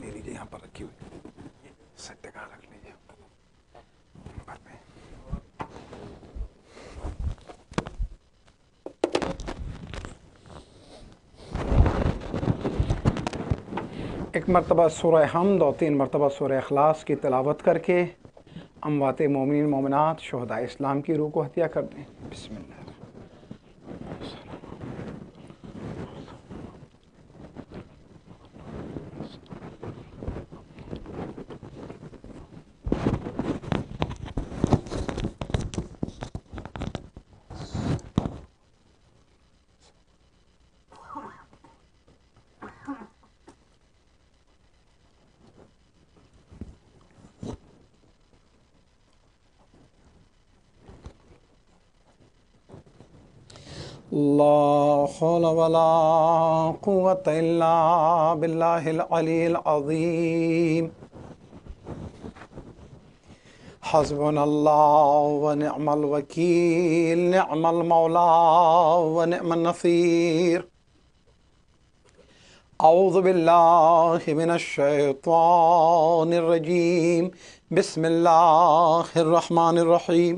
لے لیجیے، یہاں پر رکھی ہوئی سٹے کا رکھ لیجیے پر میں۔ ایک مرتبہ سورہ حمد اور 3 مرتبہ سورہ اخلاص کی تلاوت کر کے اموات مومنین مومنات شہداء اسلام کی روح کو ہدیہ کر دیں۔ بسم اللہ۔ لا حول ولا قوة إلا بالله العلي العظيم حسبنا الله ونعم الوكيل نعم المولى ونعم النصير أعوذ بالله من الشيطان الرجيم بسم الله الرحمن الرحيم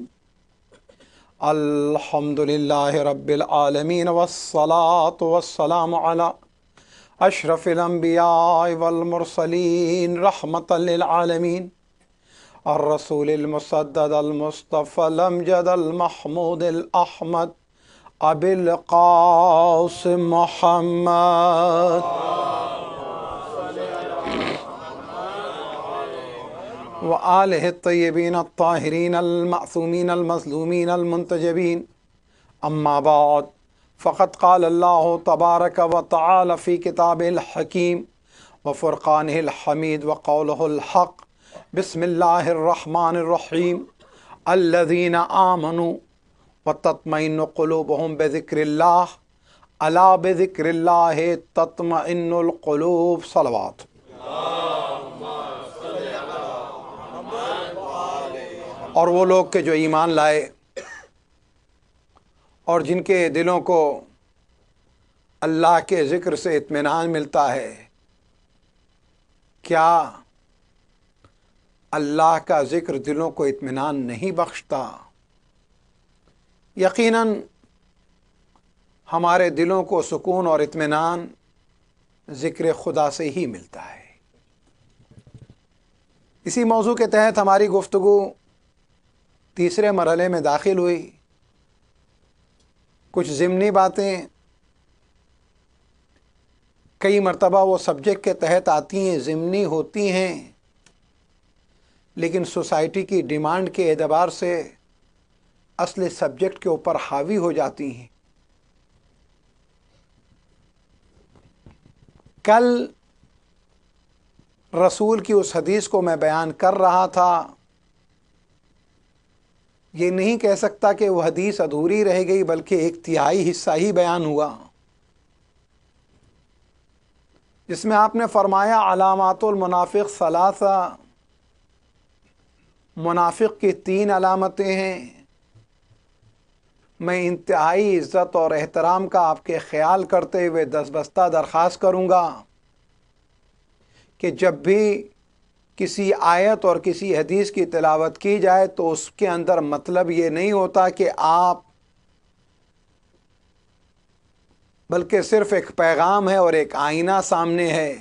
الحمد لله رب العالمين والصلاة والسلام على أشرف الأنبياء والمرسلين رحمة للعالمين الرسول المسدد المصطفى الأمجد المحمود الأحمد أبي القاسم محمد وآله الطيبين الطاهرين المعصومين المظلومين المنتجبين أما بعد فقد قال الله تبارك وتعالى في كتابه الحكيم وفرقانه الحميد وقوله الحق بسم الله الرحمن الرحيم الذين آمنوا وتطمئن قلوبهم بذكر الله ألا بذكر الله تطمئن القلوب صلوات۔ اور وہ لوگ کہ جو ایمان لائے اور جن کے دلوں کو اللہ کے ذکر سے اطمینان ملتا ہے، کیا اللہ کا ذکر دلوں کو اطمینان نہیں بخشتا؟ یقیناً ہمارے دلوں کو سکون اور اطمینان ذکر خدا سے ہی ملتا ہے۔ اسی موضوع کے تحت ہماری گفتگو تیسرے مرحلے میں داخل ہوئی۔ کچھ ضمنی باتیں کئی مرتبہ وہ سبجیکٹ کے تحت آتی ہیں، ضمنی ہوتی ہیں، لیکن سوسائٹی کی ڈیمانڈ کے اعتبار سے اصل سبجیکٹ کے اوپر حاوی ہو جاتی ہیں۔ کل رسول کی اس حدیث کو میں بیان کر رہا تھا، یہ نہیں کہہ سکتا کہ وہ حدیث ادھوری رہ گئی، بلکہ 1/3 حصہ ہی بیان ہوا، جس میں آپ نے فرمایا علامات المنافق ثلاثہ، منافق کی 3 علامتیں ہیں۔ میں انتہائی عزت اور احترام کا آپ کے خیال کرتے ہوئے دستبستہ درخواست کروں گا کہ جب بھی کسی آیت اور کسی حدیث کی تلاوت کی جائے تو اس کے اندر مطلب یہ نہیں ہوتا کہ آپ، بلکہ صرف ایک پیغام ہے اور ایک آئینہ سامنے ہے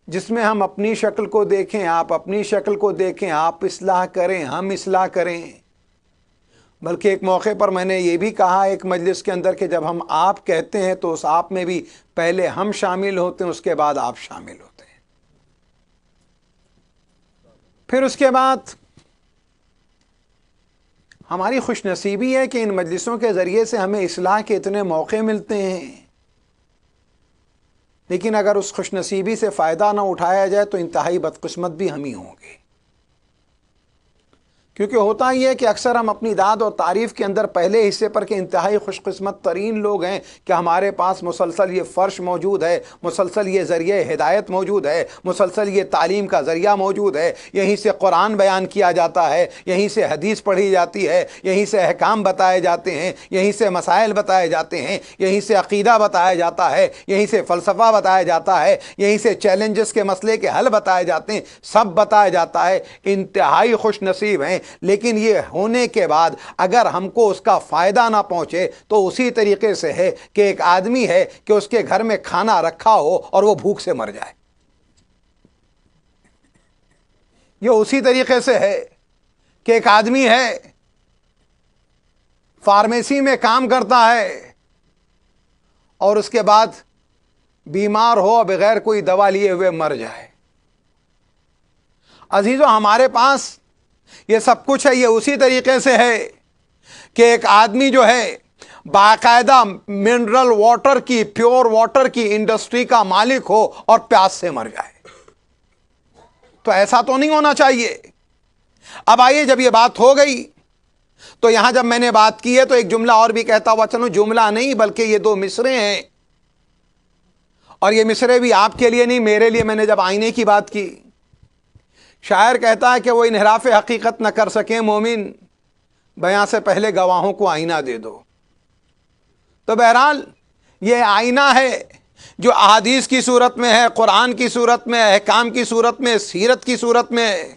جس میں ہم اپنی شکل کو دیکھیں، آپ اپنی شکل کو دیکھیں، آپ اصلاح کریں، ہم اصلاح کریں۔ بلکہ ایک موقع پر میں نے یہ بھی کہا ایک مجلس کے اندر کہ جب ہم آپ کہتے ہیں تو اس آپ میں بھی پہلے ہم شامل ہوتے ہیں، اس کے بعد آپ شامل ہوتے ہیں۔ پھر اس کے بعد ہماری خوش نصیبی ہے کہ ان مجلسوں کے ذریعے سے ہمیں اصلاح کے اتنے موقع ملتے ہیں، لیکن اگر اس خوش نصیبی سے فائدہ نہ اٹھایا جائے تو انتہائی بدقسمت بھی ہم ہی ہوں گے۔ کیونکہ ہوتا یہ ہے کہ اکثر ہم اپنی داد اور تعریف کے اندر پہلے حصے پر کہ انتہائی خوش قسمت ترین لوگ ہیں کہ ہمارے پاس مسلسل یہ فرش موجود ہے، مسلسل یہ ذریعہ ہدایت موجود ہے، مسلسل یہ تعلیم کا ذریعہ موجود ہے، یہیں سے قرآن بیان کیا جاتا ہے، یہیں سے حدیث پڑھی جاتی ہے، یہیں سے احکام بتائے جاتے ہیں، یہیں سے مسائل بتائے جاتے ہیں، یہیں سے عقیدہ بتایا جاتا ہے، یہیں سے فلسفہ بتایا جاتا ہے، یہیں سے چیلنجز کے مسئلے کے حل بتائے جاتے ہیں، سب بتایا جاتا ہے۔ انتہائی خوش نصیب ہیں، لیکن یہ ہونے کے بعد اگر ہم کو اس کا فائدہ نہ پہنچے تو اسی طریقے سے ہے کہ ایک آدمی ہے کہ اس کے گھر میں کھانا رکھا ہو اور وہ بھوک سے مر جائے۔ یہ اسی طریقے سے ہے کہ ایک آدمی ہے فارمیسی میں کام کرتا ہے اور اس کے بعد بیمار ہو بغیر کوئی دوا لیے ہوئے مر جائے۔ عزیزو، ہمارے پاس یہ سب کچھ ہے۔ یہ اسی طریقے سے ہے کہ ایک آدمی جو ہے باقاعدہ منرل واٹر کی، پیور واٹر کی انڈسٹری کا مالک ہو اور پیاس سے مر جائے۔ تو ایسا تو نہیں ہونا چاہیے۔ اب آئیے، جب یہ بات ہو گئی تو یہاں جب میں نے بات کی ہے تو ایک جملہ اور بھی کہتا ہوا چلو، جملہ نہیں بلکہ یہ دو مصرے ہیں، اور یہ مصرے بھی آپ کے لیے نہیں، میرے لیے۔ میں نے جب آئینے کی بات کی، شاعر کہتا ہے کہ وہ انحراف حقیقت نہ کر سکیں مومن، بیان سے پہلے گواہوں کو آئینہ دے دو۔ تو بہرحال یہ آئینہ ہے جو احادیث کی صورت میں ہے، قرآن کی صورت میں، احکام کی صورت میں، سیرت کی صورت میں ہے۔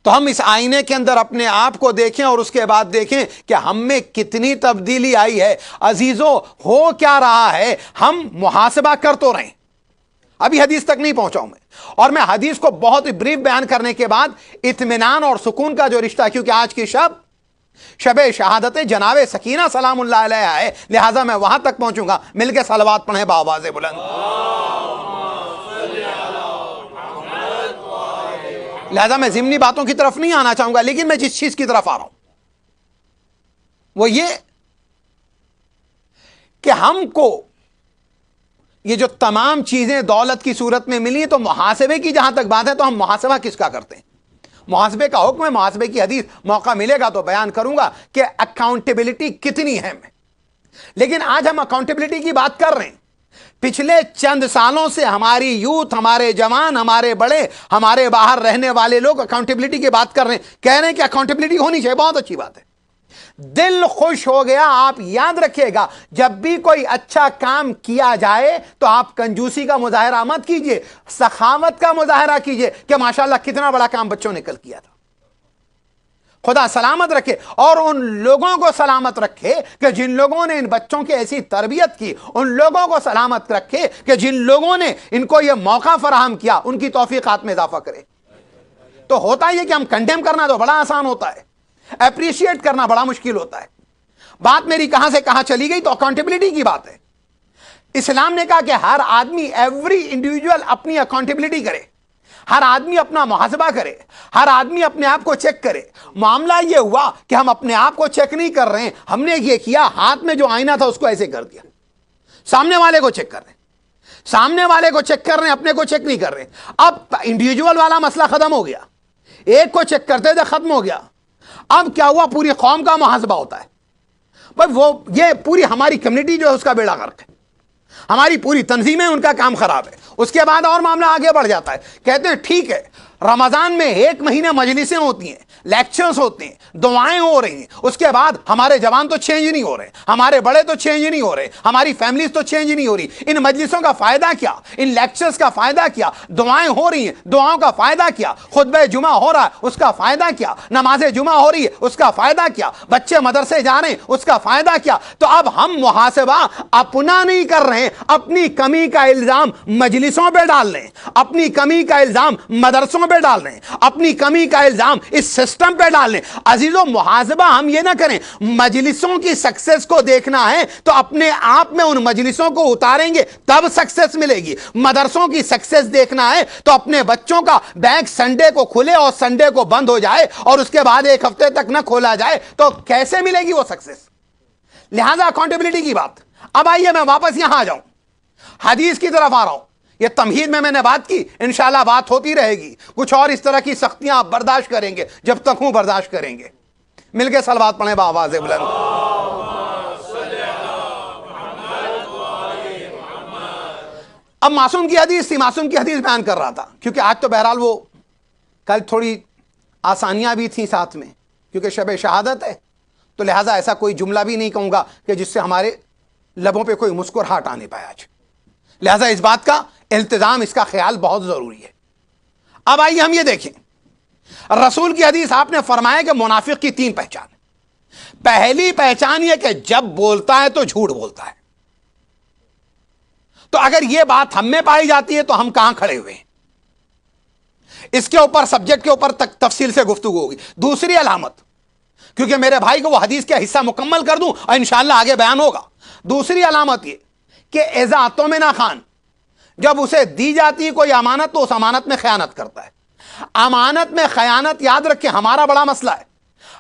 تو ہم اس آئینے کے اندر اپنے آپ کو دیکھیں اور اس کے بعد دیکھیں کہ ہم میں کتنی تبدیلی آئی ہے۔ عزیزو، ہو کیا رہا ہے؟ ہم محاسبہ کر تو رہے ہیں۔ ابھی حدیث تک نہیں پہنچا ہوں میں، اور میں حدیث کو بہت بریف بیان کرنے کے بعد اطمینان اور سکون کا جو رشتہ ہے، کیونکہ آج کی شب شہادت جناب سکینہ سلام اللہ علیہ ہے، لہٰذا میں وہاں تک پہنچوں گا۔ مل کے صلوات پڑھیں بآواز بلند۔ لہٰذا میں ضمنی باتوں کی طرف نہیں آنا چاہوں گا، لیکن میں جس چیز کی طرف آ رہا ہوں وہ یہ کہ ہم کو یہ جو تمام چیزیں دولت کی صورت میں ملی، تو محاسبے کی جہاں تک بات ہے تو ہم محاسبہ کس کا کرتے ہیں؟ محاسبے کا حکم ہے، محاسبے کی حدیث موقع ملے گا تو بیان کروں گا کہ اکاؤنٹیبلٹی کتنی ہے میں۔ لیکن آج ہم اکاؤنٹیبلٹی کی بات کر رہے ہیں۔ پچھلے چند سالوں سے ہماری یوتھ، ہمارے جوان، ہمارے بڑے، ہمارے باہر رہنے والے لوگ اکاؤنٹیبلٹی کی بات کر رہے ہیں، کہہ رہے ہیں کہ اکاؤنٹیبلٹی ہونی چاہیے۔ بہت اچھی بات ہے، دل خوش ہو گیا۔ آپ یاد رکھیے گا، جب بھی کوئی اچھا کام کیا جائے تو آپ کنجوسی کا مظاہرہ مت کیجئے، سخاوت کا مظاہرہ کیجئے کہ ماشاءاللہ کتنا بڑا کام بچوں نے کل کیا تھا۔ خدا سلامت رکھے، اور ان لوگوں کو سلامت رکھے کہ جن لوگوں نے ان بچوں کی ایسی تربیت کی، ان لوگوں کو سلامت رکھے کہ جن لوگوں نے ان کو یہ موقع فراہم کیا، ان کی توفیقات میں اضافہ کرے۔ تو ہوتا یہ کہ ہم کنڈیم کرنا تو بڑا آسان ہوتا ہے، اپریشیٹ کرنا بڑا مشکل ہوتا ہے۔ بات میری کہاں سے کہاں چلی گئی؟ تو اکاؤنٹیبلٹی کی بات ہے۔ اسلام نے کہا کہ ہر آدمی، ایوری انڈیویجول اپنی اکاؤنٹیبلٹی کرے، ہر آدمی اپنا محاسبہ کرے، ہر آدمی اپنے آپ کو چیک کرے۔ معاملہ یہ ہوا کہ ہم اپنے آپ کو چیک نہیں کر رہے ہیں، ہم نے یہ کیا، ہاتھ میں جو آئینہ تھا اس کو ایسے کر دیا۔ سامنے والے کو چیک کر رہے ہیں، سامنے والے کو چیک کر رہے ہیں، اپنے کو چیک نہیں کر رہے۔ اب انڈیویجول والا مسئلہ ختم ہو گیا، ایک کو چیک کرتے تھے، ختم ہو گیا۔ اب کیا ہوا؟ پوری قوم کا محاسبہ ہوتا ہے۔ بھائی وہ یہ پوری ہماری کمیونٹی جو ہے اس کا بیڑا غرق ہے، ہماری پوری تنظیمیں ان کا کام خراب ہے۔ اس کے بعد اور معاملہ آگے بڑھ جاتا ہے، کہتے ہیں ٹھیک ہے، رمضان میں 1 مہینے مجلسیں ہوتی ہیں، لیکچرز ہوتے ہیں، دعائیں ہو رہی ہیں، اس کے بعد ہمارے جوان تو چینج نہیں ہو رہے، ہمارے بڑے تو چینج نہیں ہو رہے، ہماری فیملیز تو چینج نہیں ہو رہی۔ ان مجلسوں کا فائدہ کیا؟ ان لیکچرز کا فائدہ کیا؟ دعائیں ہو رہی ہیں، دعاؤں کا فائدہ کیا؟ خطبہ جمعہ ہو رہا ہے، اس کا فائدہ کیا؟ نماز جمعہ ہو رہی ہے، اس کا فائدہ کیا؟ بچے مدرسے جا رہے ہیں، اس کا فائدہ کیا؟ تو اب ہم محاسبہ اپنا نہیں کر رہے ہیں، اپنی کمی کا الزام مجلسوں پہ ڈال رہے ہیں، اپنی کمی کا الزام مدرسوں پہ ڈال رہے ہیں، اپنی کمی کا الزام اس سسٹم پہ ڈال رہے ہیں۔ عزیزو، محاسبہ ہم یہ نہ کریں، مجلسوں کی سکسیس کو دیکھنا ہے تو اپنے آپ میں ان مجلسوں کو اتاریں گے تب سکسیس ملے گی۔ مدرسوں کی سکسیس دیکھنا ہے تو اپنے بچوں کا بیگ سنڈے کو کھلے اور سنڈے کو بند ہو جائے اور اس کے بعد 1 ہفتے تک نہ کھولا جائے تو کیسے ملے گی وہ سکسیس؟ لہذا اکاؤنٹیبلٹی کی بات۔ اب آئیے میں واپس یہاں آ جاؤں، حدیث کی طرف آ رہا ہوں یہ تمہید میں نے بات کی، انشاءاللہ بات ہوتی رہے گی. کچھ اور اس طرح کی سختیاں آپ برداشت کریں گے جب تک ہوں برداشت کریں گے. مل کے صلوات پڑھیں بآواز بلند. اب معصوم کی حدیث تھی، معصوم کی حدیث بیان کر رہا تھا، کیونکہ آج تو بہرحال وہ کل تھوڑی آسانیاں بھی تھیں ساتھ میں، کیونکہ شب شہادت ہے، تو لہٰذا ایسا کوئی جملہ بھی نہیں کہوں گا کہ جس سے ہمارے لبوں پہ کوئی مسکراہٹ آنے پائے آج. لہٰذا اس بات کا التزام، اس کا خیال بہت ضروری ہے. اب آئیے ہم یہ دیکھیں، رسول کی حدیث آپ نے فرمایا کہ منافق کی 3 پہچان. پہلی پہچان یہ کہ جب بولتا ہے تو جھوٹ بولتا ہے. تو اگر یہ بات ہم میں پائی جاتی ہے تو ہم کہاں کھڑے ہوئے ہیں؟ اس کے اوپر سبجیکٹ کے اوپر تفصیل سے گفتگو ہوگی. دوسری علامت، کیونکہ میرے بھائی کو وہ حدیث کا حصہ مکمل کر دوں اور انشاءاللہ آگے بیان ہوگا. دوسری علامت یہ کہ اذا اؤتمن خان، جب اسے دی جاتی ہے کوئی امانت تو اس امانت میں خیانت کرتا ہے. امانت میں خیانت، یاد رکھیں ہمارا بڑا مسئلہ ہے.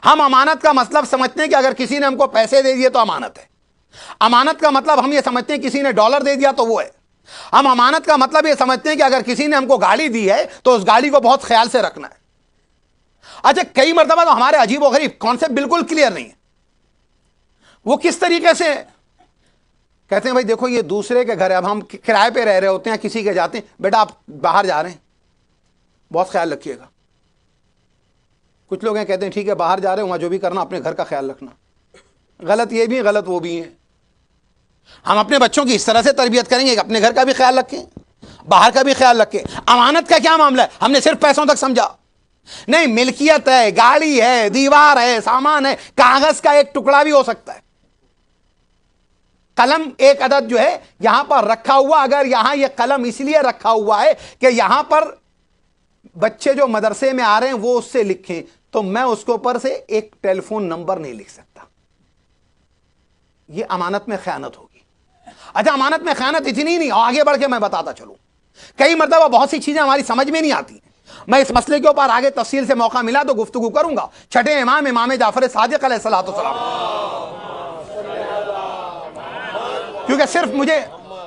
ہم امانت کا مطلب سمجھتے ہیں کہ اگر کسی نے ہم کو پیسے دے دیے تو امانت ہے. امانت کا مطلب ہم یہ سمجھتے ہیں کسی نے ڈالر دے دیا تو وہ ہے. ہم امانت کا مطلب یہ سمجھتے ہیں کہ اگر کسی نے ہم کو گاڑی دی ہے تو اس گاڑی کو بہت خیال سے رکھنا ہے. اچھا کئی مرتبہ تو ہمارے عجیب و غریب کانسیپٹ بالکل کلیئر نہیں ہے. وہ کس طریقے سے کہتے ہیں بھائی دیکھو یہ دوسرے کے گھر ہے، اب ہم کرائے پہ رہ رہے ہوتے ہیں، کسی کے جاتے ہیں، بیٹا آپ باہر جا رہے ہیں بہت خیال رکھیے گا. کچھ لوگ ہیں کہتے ہیں ٹھیک ہے باہر جا رہے ہیں، وہاں جو بھی کرنا اپنے گھر کا خیال رکھنا. غلط یہ بھی ہے، غلط وہ بھی ہے. ہم اپنے بچوں کی اس طرح سے تربیت کریں گے کہ اپنے گھر کا بھی خیال رکھیں، باہر کا بھی خیال رکھیں. امانت کا کیا معاملہ ہے؟ ہم نے صرف پیسوں تک سمجھا. نہیں، ملکیت ہے، گاڑی ہے، دیوار ہے، سامان ہے، کاغذ کا ایک ٹکڑا بھی ہو سکتا ہے. قلم ایک عدد جو ہے یہاں پر رکھا ہوا، اگر یہاں یہ قلم اس لیے رکھا ہوا ہے کہ یہاں پر بچے جو مدرسے میں آ رہے ہیں وہ اس سے لکھیں، تو میں اس کے اوپر سے ایک ٹیلی فون نمبر نہیں لکھ سکتا. یہ امانت میں خیانت ہوگی. اچھا امانت میں خیانت اتنی نہیں، آگے بڑھ کے میں بتاتا چلوں. کئی مرتبہ بہت سی چیزیں ہماری سمجھ میں نہیں آتی. میں اس مسئلے کے اوپر آگے تفصیل سے موقع ملا تو گفتگو کروں گا. چھٹے امام، امام جعفر صادق علیہ الصلوۃ والسلام. کیونکہ صرف مجھے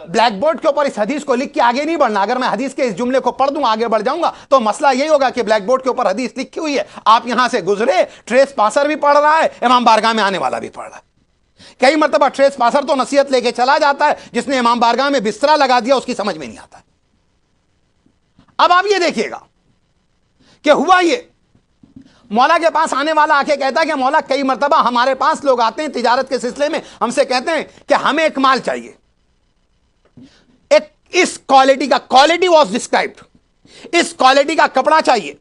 بلیک بورڈ کے اوپر اس حدیث کو لکھ کے آگے نہیں بڑھنا. اگر میں حدیث کے اس جملے کو پڑھ دوں آگے بڑھ جاؤں گا تو مسئلہ یہی ہوگا کہ بلیک بورڈ کے اوپر حدیث لکھی ہوئی ہے، آپ یہاں سے گزرے، ٹریس پاسر بھی پڑھ رہا ہے، امام بارگاہ میں آنے والا بھی پڑھ رہا ہے. کئی مرتبہ ٹریس پاسر تو نصیحت لے کے چلا جاتا ہے، جس نے امام بارگاہ میں بسترا لگا دیا اس کی سمجھ میں نہیں آتا. اب آپ یہ دیکھیے گا کہ ہوا یہ، مولا کے پاس آنے والا آ کے کہتا ہے کہ مولا کئی مرتبہ ہمارے پاس لوگ آتے ہیں تجارت کے سلسلے میں، ہم سے کہتے ہیں کہ ہمیں ایک مال چاہیے، ایک اس کوالٹی کا، کوالٹی واز ڈسکرائبڈ، اس کوالٹی کا کپڑا چاہیے،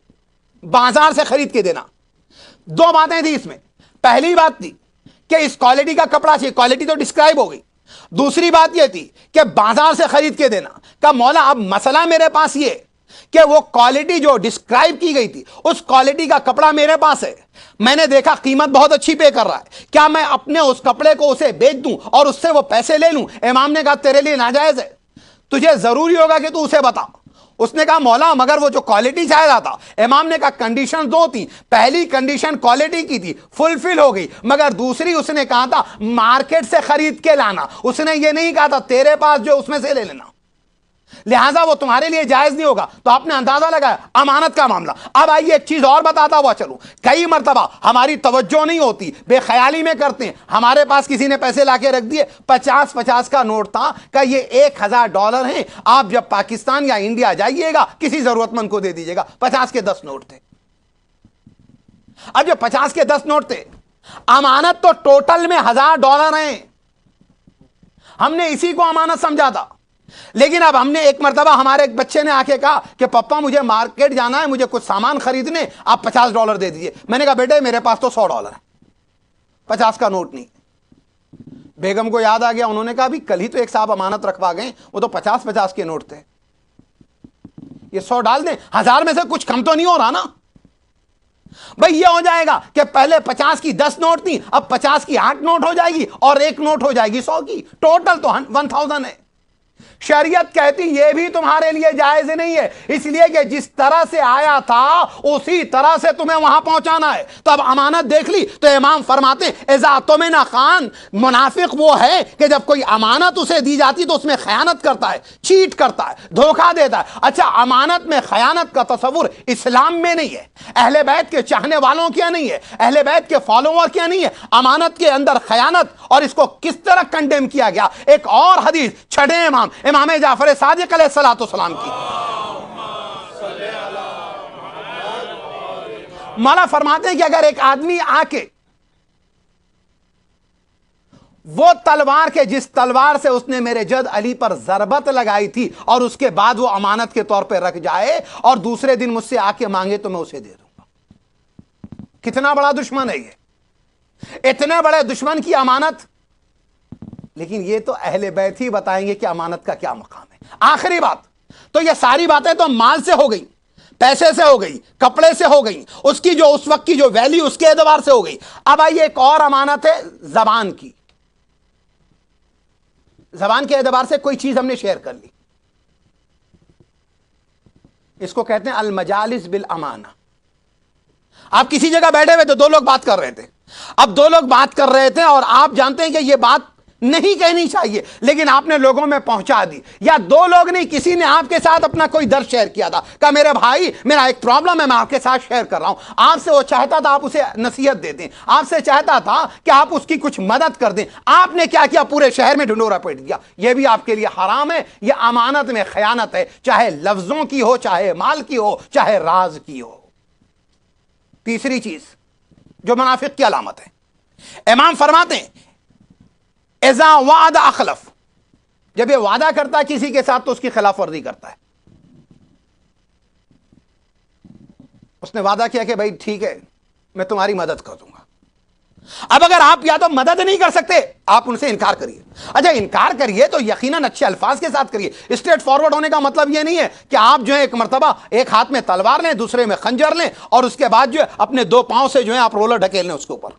بازار سے خرید کے دینا. 2 باتیں تھی اس میں. پہلی بات تھی کہ اس کوالٹی کا کپڑا چاہیے، کوالٹی تو ڈسکرائب ہو گئی. دوسری بات یہ تھی کہ بازار سے خرید کے دینا. کہ مولا اب مسئلہ میرے پاس یہ کہ وہ کوالٹی جو ڈسکرائب کی گئی تھی اس کوالٹی کا کپڑا میرے پاس ہے، میں نے دیکھا قیمت بہت اچھی پے کر رہا ہے، کیا میں اپنے اس کپڑے کو اسے بیچ دوں اور اس سے وہ پیسے لے لوں؟ امام نے کہا تیرے لیے ناجائز ہے، تجھے ضروری ہوگا کہ تو اسے بتا. اس نے کہا مولا مگر وہ جو کوالٹی چاہ رہا تھا، امام نے کہا کنڈیشن 2 تھی. پہلی کنڈیشن کوالٹی کی تھی، فلفل ہو گئی، مگر دوسری اس نے کہا تھا مارکیٹ سے خرید کے لانا. اس نے یہ نہیں کہا تھا تیرے پاس جو اس میں سے لے لینا، لہٰذا وہ تمہارے لیے جائز نہیں ہوگا. تو آپ نے اندازہ لگایا امانت کا معاملہ. اب آئیے ایک چیز اور بتاتا ہوا چلوں. کئی مرتبہ ہماری توجہ نہیں ہوتی، بے خیالی میں کرتے ہیں. ہمارے پاس کسی نے پیسے لا کے رکھ دیے، 50 کا نوٹ تھا کہ یہ $1000 ہیں، آپ جب پاکستان یا انڈیا جائیے گا کسی ضرورت مند کو دے دیجیے گا. 50 کے 10 نوٹ تھے. اب جو 50 کے 10 نوٹ تھے، امانت تو ٹوٹل میں $1000 ہیں. ہم نے اسی کو امانت سمجھا تھا. لیکن اب ہم نے ایک مرتبہ ہمارے ایک بچے نے آ کے کہا کہ پپا مجھے مارکیٹ جانا ہے، مجھے کچھ سامان خریدنے، آپ $50 دے دیجیے. میں نے کہا بیٹے میرے پاس تو $100 ہے، 50 کا نوٹ نہیں. بیگم کو یاد آ گیا، انہوں نے کہا بھی کل ہی تو ایک صاحب امانت رکھوا گئے، وہ تو 50 کے نوٹ تھے، یہ 100 ڈال دیں، 1000 میں سے کچھ کم تو نہیں ہو رہا نا. بھئی یہ ہو جائے گا کہ پہلے 50 کی 10 نوٹ تھی، اب 50 کی 8 نوٹ ہو جائے گی اور ایک نوٹ ہو جائے گی 100 کی، ٹوٹل تو 1000 ہے. شریعت کہتی یہ بھی تمہارے لیے جائز نہیں ہے، اس لیے کہ جس طرح سے آیا تھا اسی طرح سے تمہیں وہاں پہنچانا ہے۔ تو اب امانت دیکھ لی تو امام فرماتے اذا تمن خان، منافق وہ ہے کہ جب کوئی امانت اسے دی جاتی تو اس میں خیانت کرتا ہے، چیٹ کرتا ہے، دھوکہ دیتا ہے۔ اچھا، امانت میں خیانت کا تصور اسلام میں نہیں ہے، اہل بیت کے چاہنے والوں کیا نہیں ہے، اہل بیت کے فالوور کیا نہیں ہے۔ امانت کے اندر خیانت، اور اس کو کس طرح کنڈیم کیا گیا؟ ایک اور حدیث چھٹے امام جعفر صادق علیہ الصلوۃ والسلام کی، مولا فرماتے ہیں کہ اگر ایک آدمی آ کے وہ تلوار کے جس تلوار سے اس نے میرے جد علی پر ضربت لگائی تھی اور اس کے بعد وہ امانت کے طور پہ رکھ جائے اور دوسرے دن مجھ سے آ کے مانگے تو میں اسے دے دوں گا۔ کتنا بڑا دشمن ہے یہ، اتنے بڑے دشمن کی امانت۔ لیکن یہ تو اہل بیت ہی بتائیں گے کہ امانت کا کیا مقام ہے۔ آخری بات، تو یہ ساری باتیں تو مال سے ہو گئی، پیسے سے ہو گئی، کپڑے سے ہو گئی، اس کی جو اس وقت کی جو ویلیو اس کے اعتبار سے ہو گئی۔ اب آئیے ایک اور امانت ہے زبان کی۔ زبان کے اعتبار سے کوئی چیز ہم نے شیئر کر لی، اس کو کہتے ہیں المجالس بالامانہ۔ آپ کسی جگہ بیٹھے ہوئے تو دو لوگ بات کر رہے تھے، اب دو لوگ بات کر رہے تھے اور آپ جانتے ہیں کہ یہ بات نہیں کہنی چاہیے لیکن آپ نے لوگوں میں پہنچا دی، یا دو لوگ نہیں، کسی نے آپ کے ساتھ اپنا کوئی درد شیئر کیا تھا، کہا میرے بھائی میرا ایک پرابلم ہے، میں آپ کے ساتھ شیئر کر رہا ہوں۔ آپ سے وہ چاہتا تھا آپ اسے نصیحت دے دیں، آپ سے چاہتا تھا کہ آپ اس کی کچھ مدد کر دیں، آپ نے کیا کیا؟ پورے شہر میں ڈھنڈورا پیٹ دیا۔ یہ بھی آپ کے لیے حرام ہے، یہ امانت میں خیانت ہے، چاہے لفظوں کی ہو، چاہے مال کی ہو، چاہے راز کی ہو۔ تیسری چیز جو منافق کی علامت ہے، امام فرماتے ہیں اذا وعد اخلف، جب یہ وعدہ کرتا ہے کسی کے ساتھ تو اس کی خلاف ورزی کرتا ہے۔ اس نے وعدہ کیا کہ بھائی ٹھیک ہے میں تمہاری مدد کر دوں گا، اب اگر آپ یا تو مدد نہیں کر سکتے آپ ان سے انکار کریے۔ اچھا انکار کریے تو یقیناً اچھے الفاظ کے ساتھ کریے۔ اسٹریٹ فارورڈ ہونے کا مطلب یہ نہیں ہے کہ آپ جو ہے ایک مرتبہ ایک ہاتھ میں تلوار لیں، دوسرے میں خنجر لیں اور اس کے بعد جو ہے اپنے دو پاؤں سے جو ہے آپ رولر ڈھکیل لیں اس کے اوپر،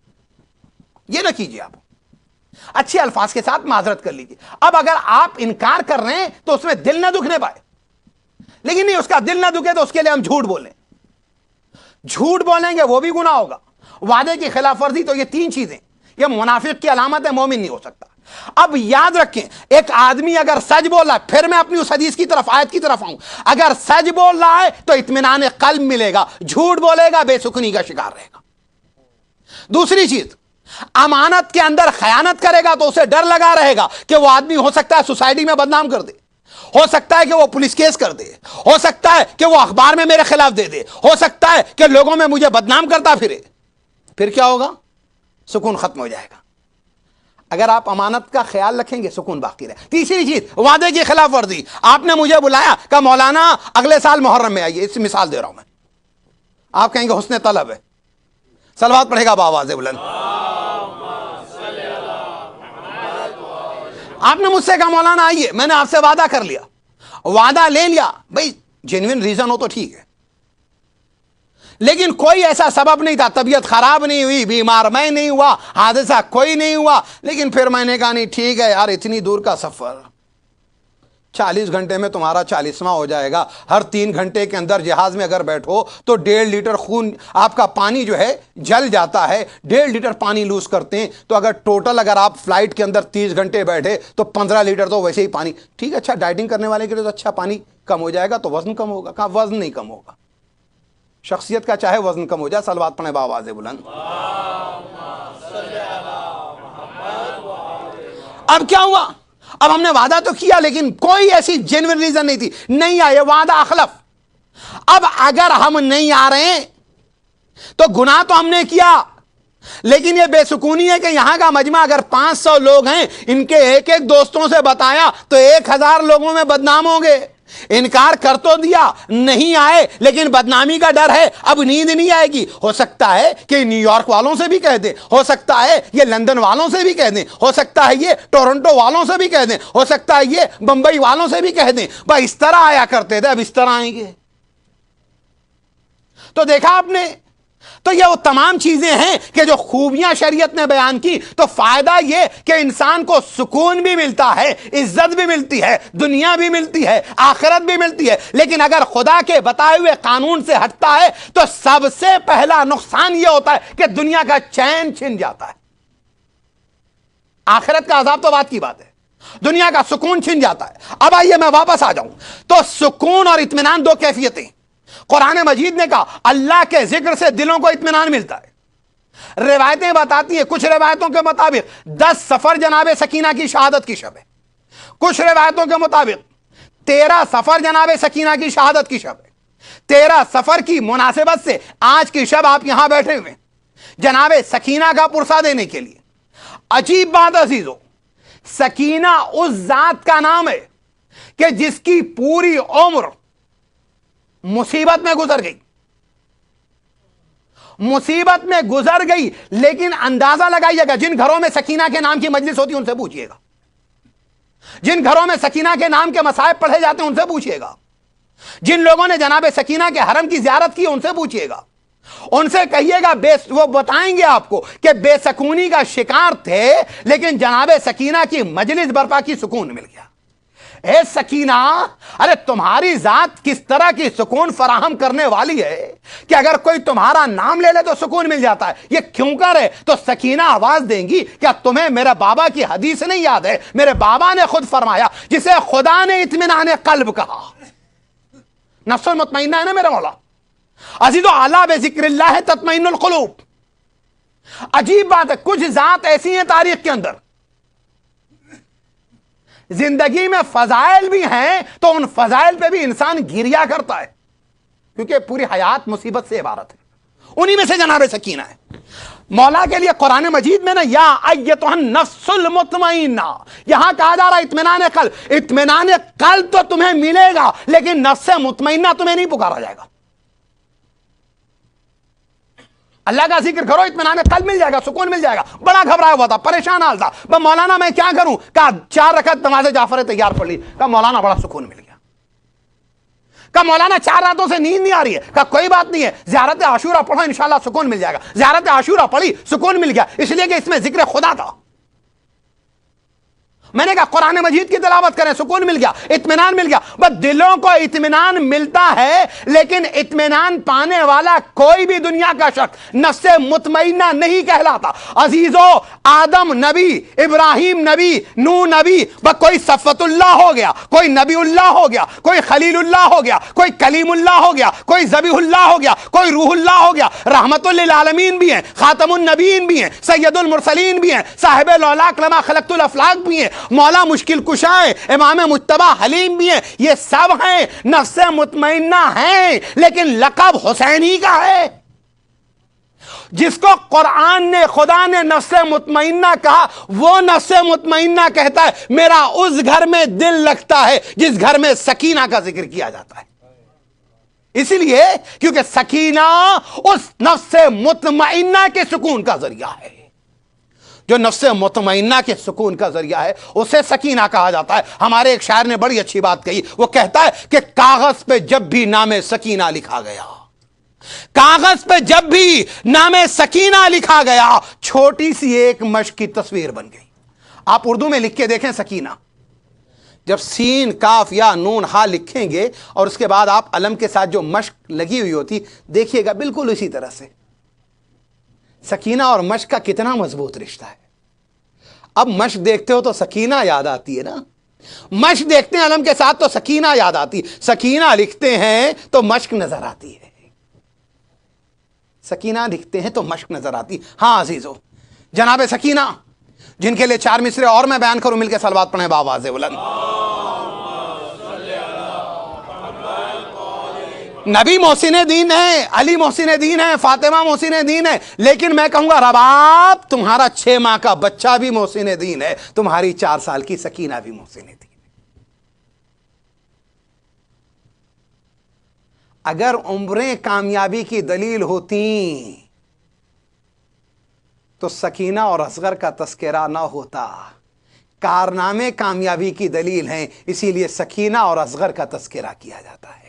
یہ نہ کیجیے۔ آپ اچھے الفاظ کے ساتھ معذرت کر لیجیے۔ اب اگر آپ انکار کر رہے ہیں تو اس میں دل نہ دکھنے پائے، لیکن نہیں اس کا دل نہ دکھے تو اس کے لیے ہم جھوٹ بولیں، جھوٹ بولیں گے وہ بھی گناہ ہوگا، وعدے کی خلاف ورزی۔ تو یہ تین چیزیں یہ منافق کی علامت ہے، مومن نہیں ہو سکتا۔ اب یاد رکھیں ایک آدمی اگر سچ بول رہا ہے، پھر میں اپنی اس حدیث کی طرف آیت کی طرف آؤں، اگر سچ بول رہا ہے تو اطمینان قلب ملے گا، جھوٹ بولے گا بے سکونی کا شکار رہے گا۔ دوسری چیز، امانت کے اندر خیانت کرے گا تو اسے ڈر لگا رہے گا کہ وہ آدمی ہو سکتا ہے سوسائٹی میں بدنام کر دے، ہو سکتا ہے کہ وہ پولیس کیس کر دے، ہو سکتا ہے کہ وہ اخبار میں میرے خلاف دے دے، ہو سکتا ہے کہ لوگوں میں مجھے بدنام کرتا پھرے۔ پھر کیا ہوگا؟ سکون ختم ہو جائے گا۔ اگر آپ امانت کا خیال رکھیں گے سکون باقی رہے۔ تیسری چیز وعدے کی خلاف ورزی۔ آپ نے مجھے بلایا کہ مولانا اگلے سال محرم میں آئیے، اس مثال دے رہا ہوں میں، آپ کہیں گے حسن طلب ہے، صلوات پڑھے گا بآواز بلند۔ آپ نے مجھ سے کہا مولانا آئیے، میں نے آپ سے وعدہ کر لیا، وعدہ لے لیا، بھئی جینوین ریزن ہو تو ٹھیک ہے، لیکن کوئی ایسا سبب نہیں تھا، طبیعت خراب نہیں ہوئی، بیمار میں نہیں ہوا، حادثہ کوئی نہیں ہوا، لیکن پھر میں نے کہا نہیں ٹھیک ہے یار، اتنی دور کا سفر 40 گھنٹے میں تمہارا 40واں ہو جائے گا، ہر 3 گھنٹے کے اندر جہاز میں اگر بیٹھو تو 1.5 لیٹر خون آپ کا پانی جو ہے جل جاتا ہے، 1.5 لیٹر پانی لوز کرتے ہیں، تو اگر ٹوٹل اگر آپ فلائٹ کے اندر 30 گھنٹے بیٹھے تو 15 لیٹر تو ویسے ہی پانی، ٹھیک ہے، اچھا ڈائٹنگ کرنے والے کے لیے تو اچھا پانی کم ہو جائے گا تو وزن کم ہوگا، کہاں وزن نہیں کم ہوگا، شخصیت کا چاہے وزن کم ہو جائے، صلوات پڑھیں بآواز بلند۔ اب کیا ہوا؟ اب ہم نے وعدہ تو کیا لیکن کوئی ایسی جینوین ریزن نہیں تھی، نہیں آئے، وعدہ اخلف۔ اب اگر ہم نہیں آ رہے ہیں تو گناہ تو ہم نے کیا، لیکن یہ بے سکونی ہے کہ یہاں کا مجمع اگر 500 لوگ ہیں، ان کے ایک ایک دوستوں سے بتایا تو 1000 لوگوں میں بدنام ہوں گے۔ انکار کر تو دیا، نہیں آئے، لیکن بدنامی کا ڈر ہے، اب نیند نہیں آئے گی۔ ہو سکتا ہے کہ نیو یارک والوں سے بھی کہہ دیں، ہو سکتا ہے یہ لندن والوں سے بھی کہہ دیں، ہو سکتا ہے یہ ٹورنٹو والوں سے بھی کہہ دیں، ہو سکتا ہے یہ بمبئی والوں سے بھی کہہ دیں، بھائی اس طرح آیا کرتے تھے اب اس طرح آئیں گے۔ تو دیکھا آپ نے تو یہ وہ تمام چیزیں ہیں کہ جو خوبیاں شریعت نے بیان کی، تو فائدہ یہ کہ انسان کو سکون بھی ملتا ہے، عزت بھی ملتی ہے، دنیا بھی ملتی ہے، آخرت بھی ملتی ہے۔ لیکن اگر خدا کے بتائے ہوئے قانون سے ہٹتا ہے تو سب سے پہلا نقصان یہ ہوتا ہے کہ دنیا کا چین چھن جاتا ہے۔ آخرت کا عذاب تو بات کی بات ہے، دنیا کا سکون چھن جاتا ہے۔ اب آئیے میں واپس آ جاؤں تو سکون اور اطمینان دو کیفیتیں۔ قرآن مجید نے کہا اللہ کے ذکر سے دلوں کو اطمینان ملتا ہے۔ روایتیں بتاتی ہیں، کچھ روایتوں کے مطابق 10 سفر جناب سکینہ کی شہادت کی شب ہے، کچھ روایتوں کے مطابق 13 سفر جناب سکینہ کی شہادت کی شب ہے۔ 13 سفر کی مناسبت سے آج کی شب آپ یہاں بیٹھے ہوئے جناب سکینہ کا پرسہ دینے کے لیے۔ عجیب بات عزیزو، سکینہ اس ذات کا نام ہے کہ جس کی پوری عمر مصیبت میں گزر گئی، مصیبت میں گزر گئی۔ لیکن اندازہ لگائیے گا، جن گھروں میں سکینہ کے نام کی مجلس ہوتی ہے ان سے پوچھئے گا، جن گھروں میں سکینہ کے نام کے مصائب پڑھے جاتے ہیں ان سے پوچھئے گا، جن لوگوں نے جناب سکینہ کے حرم کی زیارت کی ان سے پوچھئے گا، ان سے کہیے گا، وہ بتائیں گے آپ کو کہ بے سکونی کا شکار تھے لیکن جناب سکینہ کی مجلس برپا کی، سکون مل گیا۔ اے سکینہ، ارے تمہاری ذات کس طرح کی سکون فراہم کرنے والی ہے کہ اگر کوئی تمہارا نام لے لے تو سکون مل جاتا ہے، یہ کیوں کرے؟ تو سکینہ آواز دیں گی، کیا تمہیں میرے بابا کی حدیث نہیں یاد ہے؟ میرے بابا نے خود فرمایا، جسے خدا نے اطمینان قلب کہا، نفس المطمئنہ ہے نا میرا مولا عزیزو، اعلیٰ بذکر اللہ تطمئن القلوب۔ عجیب بات ہے، کچھ ذات ایسی ہیں تاریخ کے اندر، زندگی میں فضائل بھی ہیں تو ان فضائل پہ بھی انسان گریا کرتا ہے، کیونکہ پوری حیات مصیبت سے عبارت ہے۔ انہی میں سے جناب سکینہ ہے۔ مولا کے لیے قرآن مجید میں نا یا ایتھا النفس المطمئنہ، یہاں کہا جا رہا ہے اطمینان قلب۔ اطمینان قلب تو تمہیں ملے گا لیکن نفس مطمئنہ تمہیں نہیں پکارا جائے گا۔ اللہ کا ذکر کرو، اطمینان قلب مل جائے گا، سکون مل جائے گا۔ بڑا گھبرایا ہوا تھا، پریشان حال تھا، مولانا میں کیا کروں؟ کہا 4 رکعت نماز جعفر تیار پڑھ لی۔ کہا مولانا بڑا سکون مل گیا۔ کہا مولانا 4 راتوں سے نیند نہیں آ رہی ہے۔ کہا کوئی بات نہیں ہے، زیارت عاشورہ پڑھو انشاءاللہ سکون مل جائے گا۔ زیارت عاشورہ پڑھی، سکون مل گیا، اس لیے کہ اس میں ذکر خدا تھا۔ میں نے کہا قرآن مجید کی تلاوت کریں، سکون مل گیا، اطمینان مل گیا۔ بس دلوں کو اطمینان ملتا ہے لیکن اطمینان پانے والا کوئی بھی دنیا کا شخص نفس مطمئنہ نہیں کہلاتا۔ عزیزو، آدم نبی، ابراہیم نبی، نوح نبی، بس کوئی صفوت اللہ ہو گیا، کوئی نبی اللہ ہو گیا، کوئی خلیل اللہ ہو گیا، کوئی کلیم اللہ ہو گیا، کوئی ذبیح اللہ ہو گیا، کوئی روح اللہ ہو گیا، رحمت للعالمین بھی ہیں، خاتم النبیین بھی ہیں، سید المرسلین بھی ہیں، صاحب الاولاق لما خلقت الافلاق بھی ہیں، مولا مشکل کشا ہے، امام مجتبی حلیم بھی ہیں۔ یہ سب ہیں، نفس مطمئنہ ہیں، لیکن لقب حسینی کا ہے۔ جس کو قرآن نے، خدا نے نفس مطمئنہ کہا، وہ نفس مطمئنہ کہتا ہے میرا اس گھر میں دل لگتا ہے جس گھر میں سکینہ کا ذکر کیا جاتا ہے۔ اس لیے کیونکہ سکینہ اس نفس مطمئنہ کے سکون کا ذریعہ ہے۔ جو نفس مطمئنہ کے سکون کا ذریعہ ہے اسے سکینہ کہا جاتا ہے۔ ہمارے ایک شاعر نے بڑی اچھی بات کہی، وہ کہتا ہے کہ کاغذ پہ جب بھی نام سکینہ لکھا گیا، کاغذ پہ جب بھی نام سکینہ لکھا گیا، چھوٹی سی ایک مشق کی تصویر بن گئی۔ آپ اردو میں لکھ کے دیکھیں سکینہ، جب سین کاف یا نون ہا لکھیں گے اور اس کے بعد آپ علم کے ساتھ جو مشق لگی ہوئی ہوتی دیکھیے گا بالکل اسی طرح سے۔ سکینہ اور مشق کا کتنا مضبوط رشتہ ہے۔ اب مشق دیکھتے ہو تو سکینہ یاد آتی ہے نا، مشق دیکھتے ہیں علم کے ساتھ تو سکینہ یاد آتی، سکینہ لکھتے ہیں تو مشق نظر آتی ہے، سکینہ لکھتے ہیں تو مشق نظر آتی۔ ہاں عزیزو، جناب سکینہ جن کے لیے 4 مصرے اور میں بیان کروں، مل کے صلوات پڑھیں بآواز بلند۔ نبی محسن دین ہے، علی محسن دین ہے، فاطمہ محسن دین ہے، لیکن میں کہوں گا رباب تمہارا 6 ماہ کا بچہ بھی محسن دین ہے، تمہاری 4 سال کی سکینہ بھی محسن دین ہے۔ اگر عمریں کامیابی کی دلیل ہوتی تو سکینہ اور اصغر کا تذکرہ نہ ہوتا۔ کارنامے کامیابی کی دلیل ہیں، اسی لیے سکینہ اور اصغر کا تذکرہ کیا جاتا ہے۔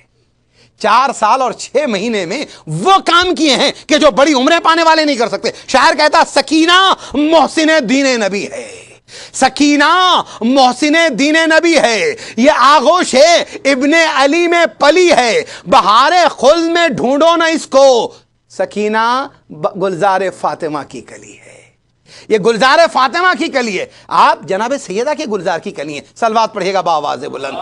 4 سال اور 6 مہینے میں وہ کام کیے ہیں کہ جو بڑی عمریں پانے والے نہیں کر سکتے. شاعر کہتا سکینہ محسن دین نبی ہے، سکینہ محسن دین نبی ہے، یہ آغوش ہے ابن علی میں پلی ہے، بہار خلد میں ڈھونڈو نہ اس کو، سکینہ گلزار فاطمہ کی کلی ہے. یہ گلزار فاطمہ کی کلی ہے. آپ جناب سیدہ کے گلزار کی کلی ہیں. صلوات پڑھیے گا بآواز بلند.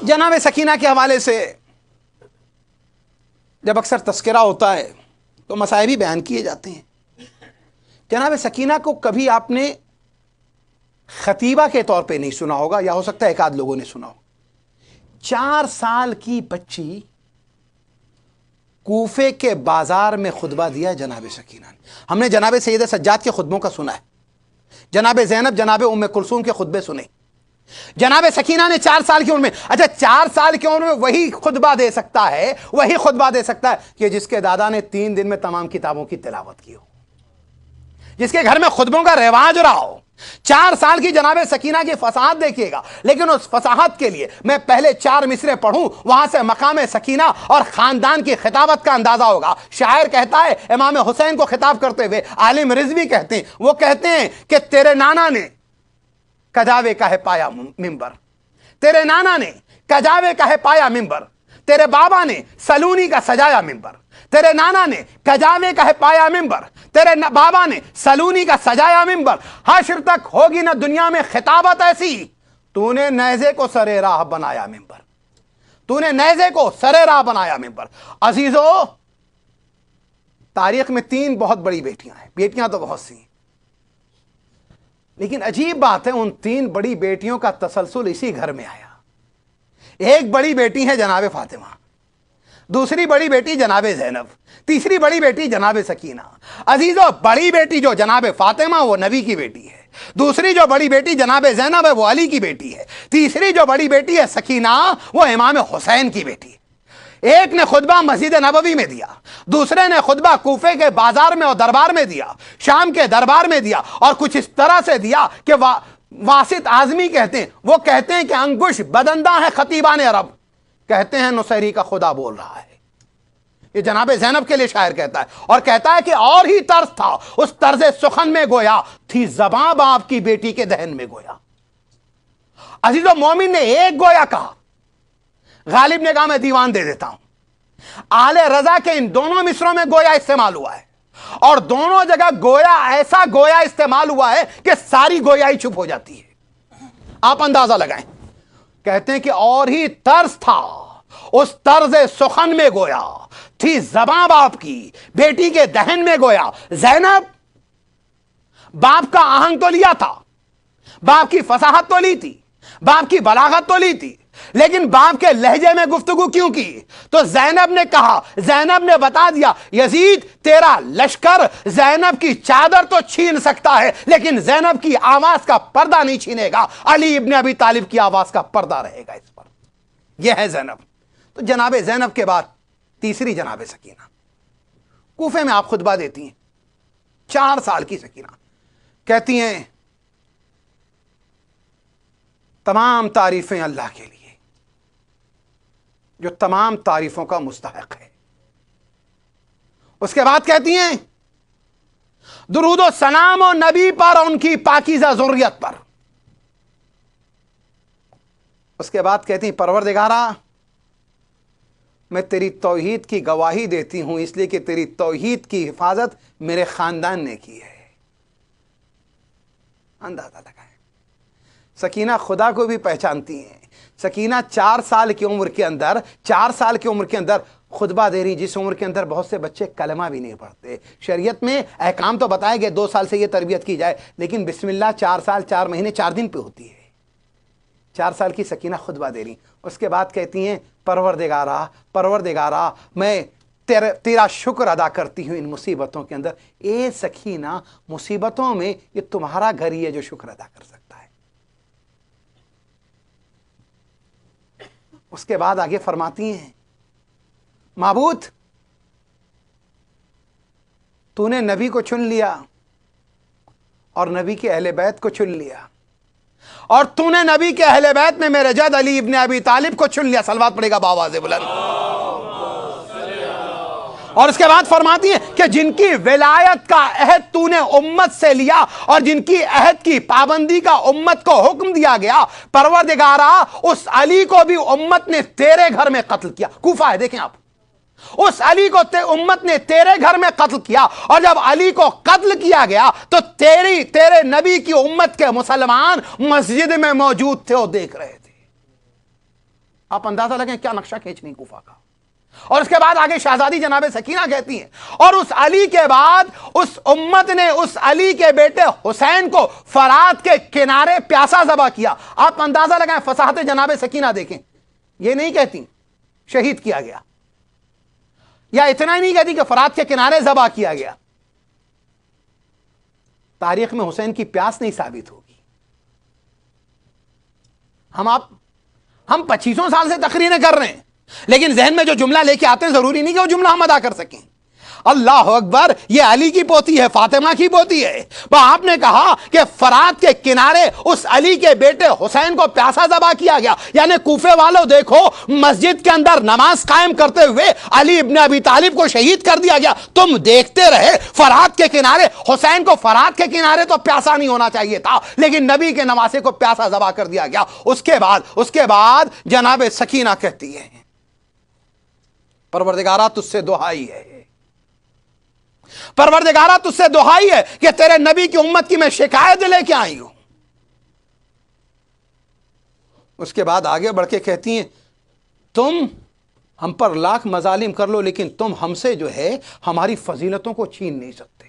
جناب سکینہ کے حوالے سے جب اکثر تذکرہ ہوتا ہے تو مسائل بھی بیان کیے جاتے ہیں. جناب سکینہ کو کبھی آپ نے خطیبہ کے طور پہ نہیں سنا ہوگا، یا ہو سکتا ہے ایک آدھ لوگوں نے سنا ہو. 4 سال کی بچی کوفے کے بازار میں خطبہ دیا جناب سکینہ نے. ہم نے جناب سید سجاد کے خطبوں کا سنا ہے، جناب زینب جناب ام کلثوم کے خطبے سنے. جناب سکینہ نے 4 سال کی عمر میں، اچھا 4 سال کی عمر میں وہی خطبہ دے سکتا ہے، وہی خطبہ دے سکتا ہے کہ جس کے دادا نے 3 دن میں تمام کتابوں کی تلاوت کی ہو، جس کے گھر میں خطبوں کا رواج رہا ہو. 4 سال کی جناب سکینہ کی فصاحت دیکھیے گا. لیکن اس فصاحت کے لیے میں پہلے 4 مصرے پڑھوں، وہاں سے مقام سکینہ اور خاندان کی خطابت کا اندازہ ہوگا. شاعر کہتا ہے، امام حسین کو خطاب کرتے ہوئے عالم رضوی کہتے ہیں، وہ کہتے ہیں کہ تیرے نانا نے کجاوے کا ہے پایا ممبر، تیرے نانا نے کجاوے کا ہے پایا ممبر، تیرے بابا نے سلونی کا سجایا ممبر، تیرے نانا نے کجاوے کا ہے پایا ممبر، تیرے بابا نے سلونی کا سجایا ممبر. حشر تک ہوگی نہ دنیا میں خطابت ایسی، تو نے نیزے کو سرے راہ بنایا ممبر، تو نے نیزے کو سرے راہ بنایا ممبر. عزیزو، تاریخ میں 3 بہت بڑی بیٹیاں ہیں، بیٹیاں تو بہت سی ہیں، لیکن عجیب بات ہے ان 3 بڑی بیٹیوں کا تسلسل اسی گھر میں آیا. ایک بڑی بیٹی ہے جناب فاطمہ، دوسری بڑی بیٹی جناب زینب، تیسری بڑی بیٹی جناب سکینہ. عزیزو، بڑی بیٹی جو جناب فاطمہ وہ نبی کی بیٹی ہے، دوسری جو بڑی بیٹی جناب زینب ہے وہ علی کی بیٹی ہے، تیسری جو بڑی بیٹی ہے سکینہ وہ امام حسین کی بیٹی ہے. ایک نے خطبہ مسجد نبوی میں دیا، دوسرے نے خطبہ کوفے کے بازار میں اور دربار میں دیا، شام کے دربار میں دیا، اور کچھ اس طرح سے دیا کہ واسط اعظمی کہتے ہیں، وہ کہتے ہیں کہ انگوش بدندہ ہے خطیبان عرب، کہتے ہیں نصیری کا خدا بول رہا ہے. یہ جناب زینب کے لیے شاعر کہتا ہے، اور کہتا ہے کہ اور ہی طرز تھا اس طرز سخن میں گویا، تھی زباں باپ کی بیٹی کے دہن میں گویا. عزیزو، مومن نے ایک گویا کہا، غالب نے کہا میں دیوان دے دیتا ہوں. آل رضا کے ان دونوں مصروں میں گویا استعمال ہوا ہے، اور دونوں جگہ گویا ایسا گویا استعمال ہوا ہے کہ ساری گویائی چپ ہو جاتی ہے. آپ اندازہ لگائیں. کہتے ہیں کہ اور ہی طرز تھا اس طرز سخن میں گویا، تھی زباں باپ کی بیٹی کے دہن میں گویا. زینب باپ کا آہنگ تو لیا تھا، باپ کی فصاحت تو لی تھی، باپ کی بلاغت تو لی تھی، لیکن باپ کے لہجے میں گفتگو کیوں کی؟ تو زینب نے کہا، زینب نے بتا دیا، یزید تیرا لشکر زینب کی چادر تو چھین سکتا ہے لیکن زینب کی آواز کا پردہ نہیں چھینے گا، علی ابن ابی طالب کی آواز کا پردہ رہے گا اس پر. یہ ہے زینب. تو جناب زینب کے بعد تیسری جناب سکینہ، کوفے میں آپ خطبہ دیتی ہیں. 4 سال کی سکینہ کہتی ہیں تمام تعریفیں اللہ کے لیے جو تمام تعریفوں کا مستحق ہے. اس کے بعد کہتی ہیں درود و سلام و نبی پر اور ان کی پاکیزہ ذریت پر. اس کے بعد کہتی ہیں پروردگارا، میں تیری توحید کی گواہی دیتی ہوں اس لیے کہ تیری توحید کی حفاظت میرے خاندان نے کی ہے. اندازہ لگائیں. سکینہ خدا کو بھی پہچانتی ہیں. سکینہ 4 سال کی عمر کے اندر، 4 سال کی عمر کے اندر خطبہ دے رہی، جس عمر کے اندر بہت سے بچے کلمہ بھی نہیں پڑھتے. شریعت میں احکام تو بتائے گئے 2 سال سے یہ تربیت کی جائے، لیکن بسم اللہ 4 سال 4 مہینے 4 دن پہ ہوتی ہے. 4 سال کی سکینہ خطبہ دے رہی. اس کے بعد کہتی ہیں پروردگارا، پروردگارا، میں تیرا شکر ادا کرتی ہوں ان مصیبتوں کے اندر. اے سکینہ، مصیبتوں میں یہ تمہارا گھر ہی ہے جو شکر ادا کر سکتا ہے. اس کے بعد آگے فرماتی ہیں معبود، تو نے نبی کو چن لیا اور نبی کے اہل بیت کو چن لیا. اور تو نے نبی کے اہل بیت میں میرے جد علی ابن ابی طالب کو چن لیا. صلوات پڑے گا بآواز بلند. اور اس کے بعد فرماتی ہیں کہ جن کی ولایت کا عہد تو نے امت سے لیا اور جن کی عہد کی پابندی کا امت کو حکم دیا گیا، پروردگارا اس علی کو بھی امت نے تیرے گھر میں قتل کیا. کوفہ ہے، دیکھیں آپ، اس علی کو امت نے تیرے گھر میں قتل کیا، اور جب علی کو قتل کیا گیا تو تیرے نبی کی امت کے مسلمان مسجد میں موجود تھے اور دیکھ رہے تھے. آپ اندازہ لگیں کیا نقشہ کھینچنی کوفہ کا. اور اس کے بعد آگے شہزادی جناب سکینہ کہتی ہیں، اور اس علی کے بعد اس امت نے اس علی کے بیٹے حسین کو فرات کے کنارے پیاسا ذبح کیا. آپ اندازہ لگائیں فصاحت جناب سکینہ دیکھیں. یہ نہیں کہتی شہید کیا گیا، یا اتنا ہی نہیں کہتی کہ فرات کے کنارے ذبح کیا گیا. تاریخ میں حسین کی پیاس نہیں ثابت ہوگی. ہم 2500 سال سے تقریریں کر رہے ہیں، لیکن ذہن میں جو جملہ لے کے آتے ہیں ضروری نہیں کہ وہ جملہ ہم ادا کر سکیں. اللہ اکبر، یہ علی کی پوتی ہے، فاطمہ کی پوتی ہے. آپ نے کہا کہ فرات کے کنارے اس علی کے بیٹے حسین کو پیاسا ذبح کیا گیا. یعنی کوفے والوں دیکھو، مسجد کے اندر نماز قائم کرتے ہوئے علی ابن ابی طالب کو شہید کر دیا گیا. تم دیکھتے رہے فرات کے کنارے. حسین کو فرات کے کنارے تو پیاسا نہیں ہونا چاہیے تھا، لیکن نبی کے نواسے کو پیاسا ذبح کر دیا گیا. اس کے بعد جناب سکینہ کہتی ہے، پروردگارا تجھ سے دعائی ہے، پروردگارا تجھ سے دعائی ہے کہ تیرے نبی کی امت کی میں شکایت لے کے آئی ہوں. اس کے بعد آگے بڑھ کے کہتی ہیں، تم ہم پر لاکھ مظالم کر لو لیکن تم ہم سے جو ہے ہماری فضیلتوں کو چھین نہیں سکتے.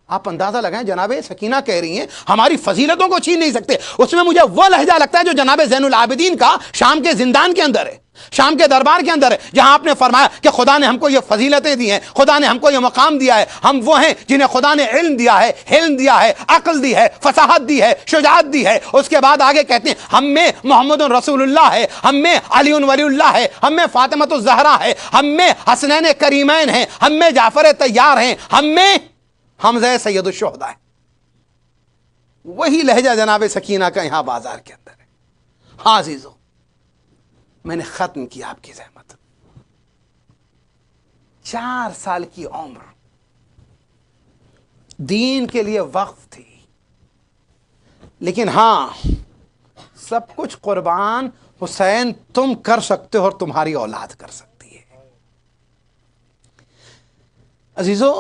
آپ اندازہ لگائیں، جناب سکینہ کہہ رہی ہیں ہماری فضیلتوں کو چھین نہیں سکتے. اس میں مجھے وہ لہجہ لگتا ہے جو جناب زین العابدین کا شام کے زندان کے اندر ہے، شام کے دربار کے اندر ہے، جہاں آپ نے فرمایا کہ خدا نے ہم کو یہ فضیلتیں دی ہیں، خدا نے ہم کو یہ مقام دیا ہے. ہم وہ ہیں جنہیں خدا نے علم دیا ہے، حلم دیا ہے، عقل دی ہے، فصاحت دی ہے، شجاعت دی ہے. اس کے بعد آگے کہتے ہیں ہم میں محمد رسول اللہ ہے، ہم میں علی ولی اللہ ہے، ہم میں فاطمۃ الزہرا ہے، ہم میں حسنین کریمین ہیں، ہم میں جعفر طیار ہیں، ہم میں حمزہ سید الشہداء ہے. وہی لہجہ جناب سکینہ کا یہاں بازار کے اندر ہے. ہاں عزیزو، میں نے ختم کیا آپ کی زحمت. 4 سال کی عمر دین کے لیے وقف تھی، لیکن ہاں سب کچھ قربان حسین تم کر سکتے ہو اور تمہاری اولاد کر سکتی ہے. عزیزو،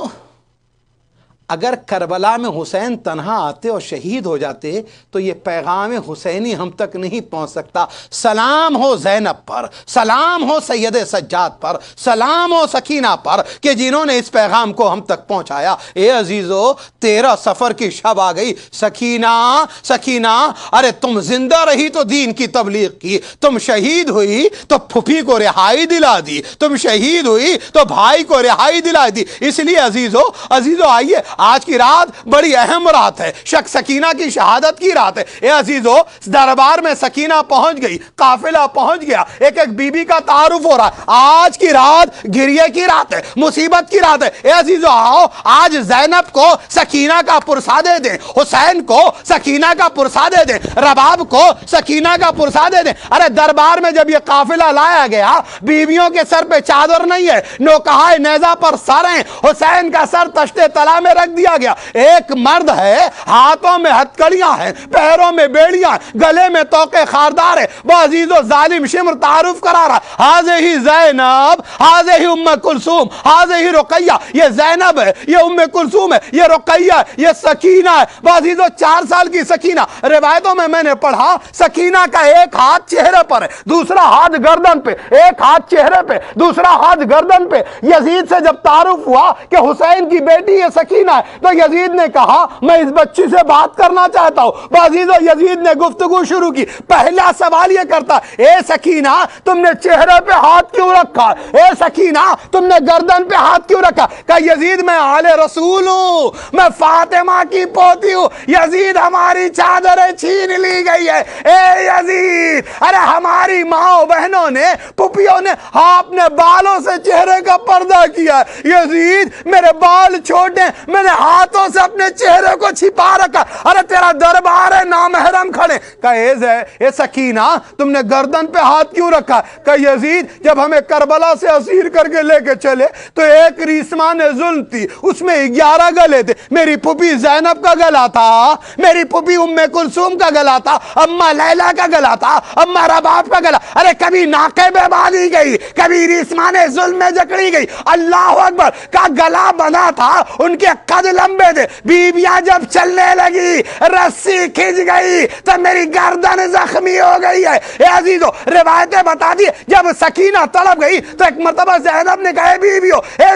اگر کربلا میں حسین تنہا آتے اور شہید ہو جاتے تو یہ پیغام حسینی ہم تک نہیں پہنچ سکتا. سلام ہو زینب پر، سلام ہو سید سجاد پر، سلام ہو سکینہ پر کہ جنہوں نے اس پیغام کو ہم تک پہنچایا. اے عزیزو، 13 صفر کی شب آ گئی. سکینہ، ارے تم زندہ رہی تو دین کی تبلیغ کی، تم شہید ہوئی تو پھپھی کو رہائی دلا دی، تم شہید ہوئی تو بھائی کو رہائی دلا دی. اس لیے عزیزو آئیے، آج کی رات بڑی اہم رات ہے، سکینہ کی شہادت کی رات ہے. اے عزیزو، دربار میں سکینہ پہنچ گئی، قافلہ پہنچ گیا، ایک بی بی کا تعارف ہو رہا ہے. آج کی رات گریے کی رات ہے، مصیبت کی رات ہے. اے عزیزو آؤ، آج زینب کو سکینہ کا پرسہ دے دیں، حسین کو سکینہ کا پرسہ دے دیں، رباب کو سکینہ کا پرسہ دے دیں. ارے دربار میں جب یہ قافلہ لایا گیا، بیویوں کے سر پہ چادر نہیں ہے، نوکہائے نیزہ پر سر ہیں. حسین کا سر تشتے طلا میں رکھ دیا گیا. ایک مرد ہے، ہاتھوں میں ہتکڑیاں ہیں، پیروں میں بیڑیاں، گلے میں توقے خاردار ہے. وہ عزیز و ظالم شمر تعارف کرا رہا، ہاذہ ہی زینب، ہاذہ ہی ام کلثوم، ہاذہ ہی رقیہ. یہ زینب ہے، یہ ام کلثوم ہے، یہ رقیہ ہے، یہ سکینہ ہے. وہ عزیز و 4 سال کی سکینہ. روایتوں میں نے پڑھا سکینہ کا ایک ہاتھ چہرے پر ہے، دوسرا ہاتھ گردن پہ، ایک ہاتھ چہرے پہ، دوسرا ہاتھ گردن پہ. یزید سے جب تعارف ہوا کہ حسین کی بیٹی یہ سکینہ ہے تو یزید نے کہا میں اس بچی سے بات کرنا چاہتا ہوں. عزیزو، یزید نے گفتگو شروع کی. پہلا سوال یہ کرتا، اے سکینہ تم نے چہرے پہ ہاتھ کیوں رکھا؟ اے سکینہ تم نے گردن پہ ہاتھ کیوں رکھا؟ کہا یزید میں آل رسول ہوں، میں فاطمہ کی پوتی ہوں. یزید ہماری چادریں چھین لی گئی ہے. اے یزید، ارے ہماری ماں بہنوں نے، پھپھیوں نے اپنے بالوں سے چہرے کا پردہ کیا. یزید میرے بال چھوٹے، میں نے ہاتھوں سے اپنے چہرے کو چھپا رکھا. ارے تیرا دربار ہے, نامحرم کھڑے. کہا اے سکینہ تم نے گردن پہ ہاتھ کیوں رکھا؟ کہ یزید جب ہمیں کربلا سے اسیر کر کے لے کے چلے تو ایک ریسمان ظلم تھی, اس میں 11 گلے تھے. میری پھوپھی زینب کا گلا تھا, میری پھوپھی ام کلثوم کا گلا تھا, اماں لیلا کا گلا تھا, اماں رباب کا گلا. ارے کبھی ناقے پہ باندھی گئی, کبھی ریسمان ظلم میں جکڑی گئی. اللہ اکبر کا گلا بنا تھا, ان کے قد لمبے تھے. بیویاں جب چلنے لگی رسی کھنچ گئی تو میری گردن زخمی ہو گئی ہے. اے عزیزو روایتیں بتا دی جب سکینہ تڑپ گئی تو ایک مرتبہ زینب نے کہا اے